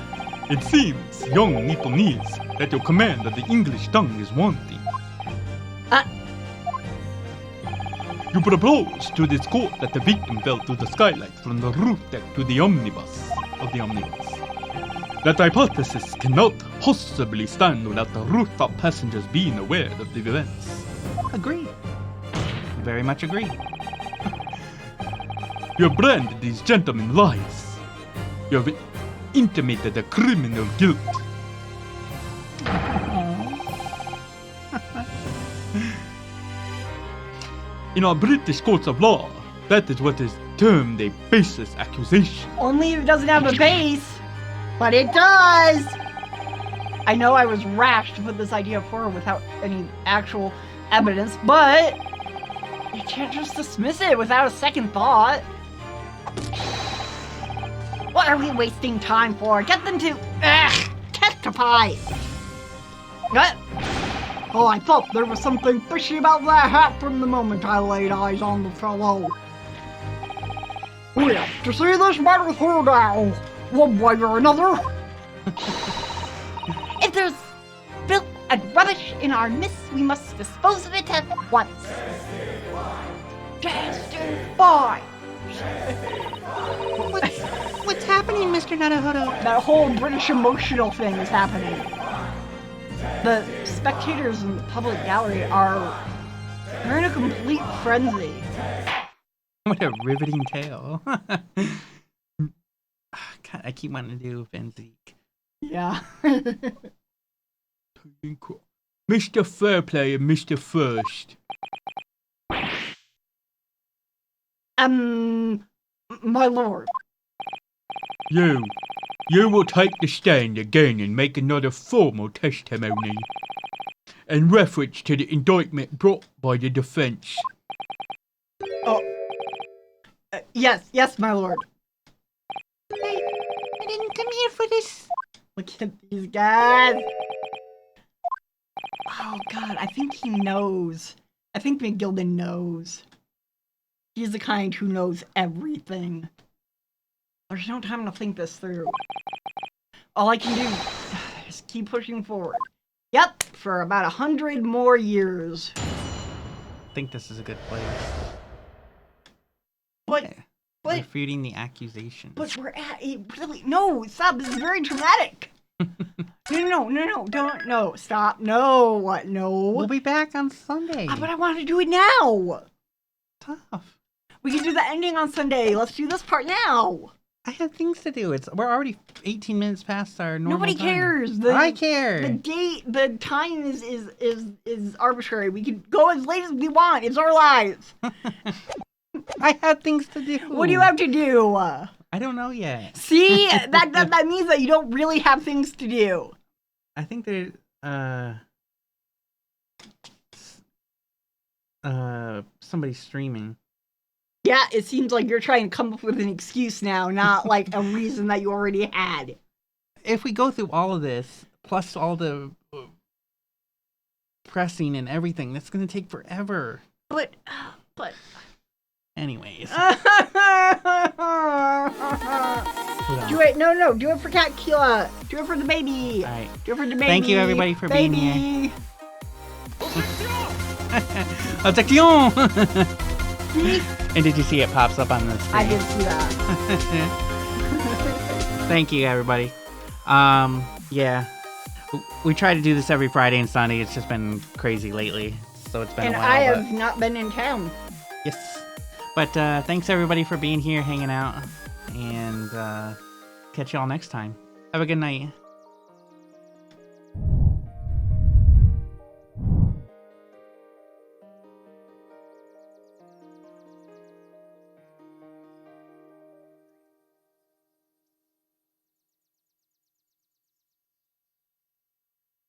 it seems, young Nipponese, that your command of the English tongue is wanting. You propose to this court that the victim fell through the skylight from the roof deck to the omnibus. That hypothesis cannot possibly stand without the rooftop passengers being aware of the events. Agree. Very much agree. You have branded these gentlemen lies. You have intimated a criminal guilt. In our British courts of law, that is what is termed a baseless accusation. Only if it doesn't have a base. But it does! I know I was rash to put this idea forward without any actual evidence, but you can't just dismiss it without a second thought. What are we wasting time for? Get them to testify! What? Oh, I thought there was something fishy about that hat from the moment I laid eyes on the fellow. We have to see this matter through now, one way or another. If there's filth and rubbish in our midst, we must dispose of it at once. Testify! What's happening, Mr. Naruhodo? That whole British emotional thing is happening. The spectators in the public gallery they're in a complete frenzy. What a riveting tale. God, I keep wanting to do Benzik. Yeah. Mr. Fairplay and Mr. First. My lord. You will take the stand again and make another formal testimony in reference to the indictment brought by the defense. Oh. Yes, my lord. I didn't come here for this. Look at these guys. Oh god, I think he knows. I think McGilden knows. He's the kind who knows everything. There's no time to think this through. All I can do is keep pushing forward. Yep, for about 100 more years. I think this is a good place. But, but, Refuting the accusation. but we're at it really. No, stop. This is very dramatic. No, don't. No, stop. No, what? No. We'll be back on Sunday. But I want to do it now. Tough. We can do the ending on Sunday. Let's do this part now. I have things to do. We're already 18 minutes past our normal Nobody time. cares. I care. The time is arbitrary. We can go as late as we want. It's our lives. I have things to do. What do you have to do? I don't know yet. See, that means that you don't really have things to do. I think there's somebody streaming. Yeah, it seems like you're trying to come up with an excuse now, not like a reason that you already had. If we go through all of this, plus all the pressing and everything, that's going to take forever. But. Anyways. Do it. No. Do it for Cat Kila. Do it for the baby. All right. Do it for the baby. Thank you, everybody, for being here. Objection! Objection! See? And did you see it pops up on the screen? I did see that. Thank you, everybody. Yeah. We try to do this every Friday and Sunday. It's just been crazy lately. So it's been And a while. I have not been in town. Yes. But thanks, everybody, for being here, hanging out. And catch y'all next time. Have a good night.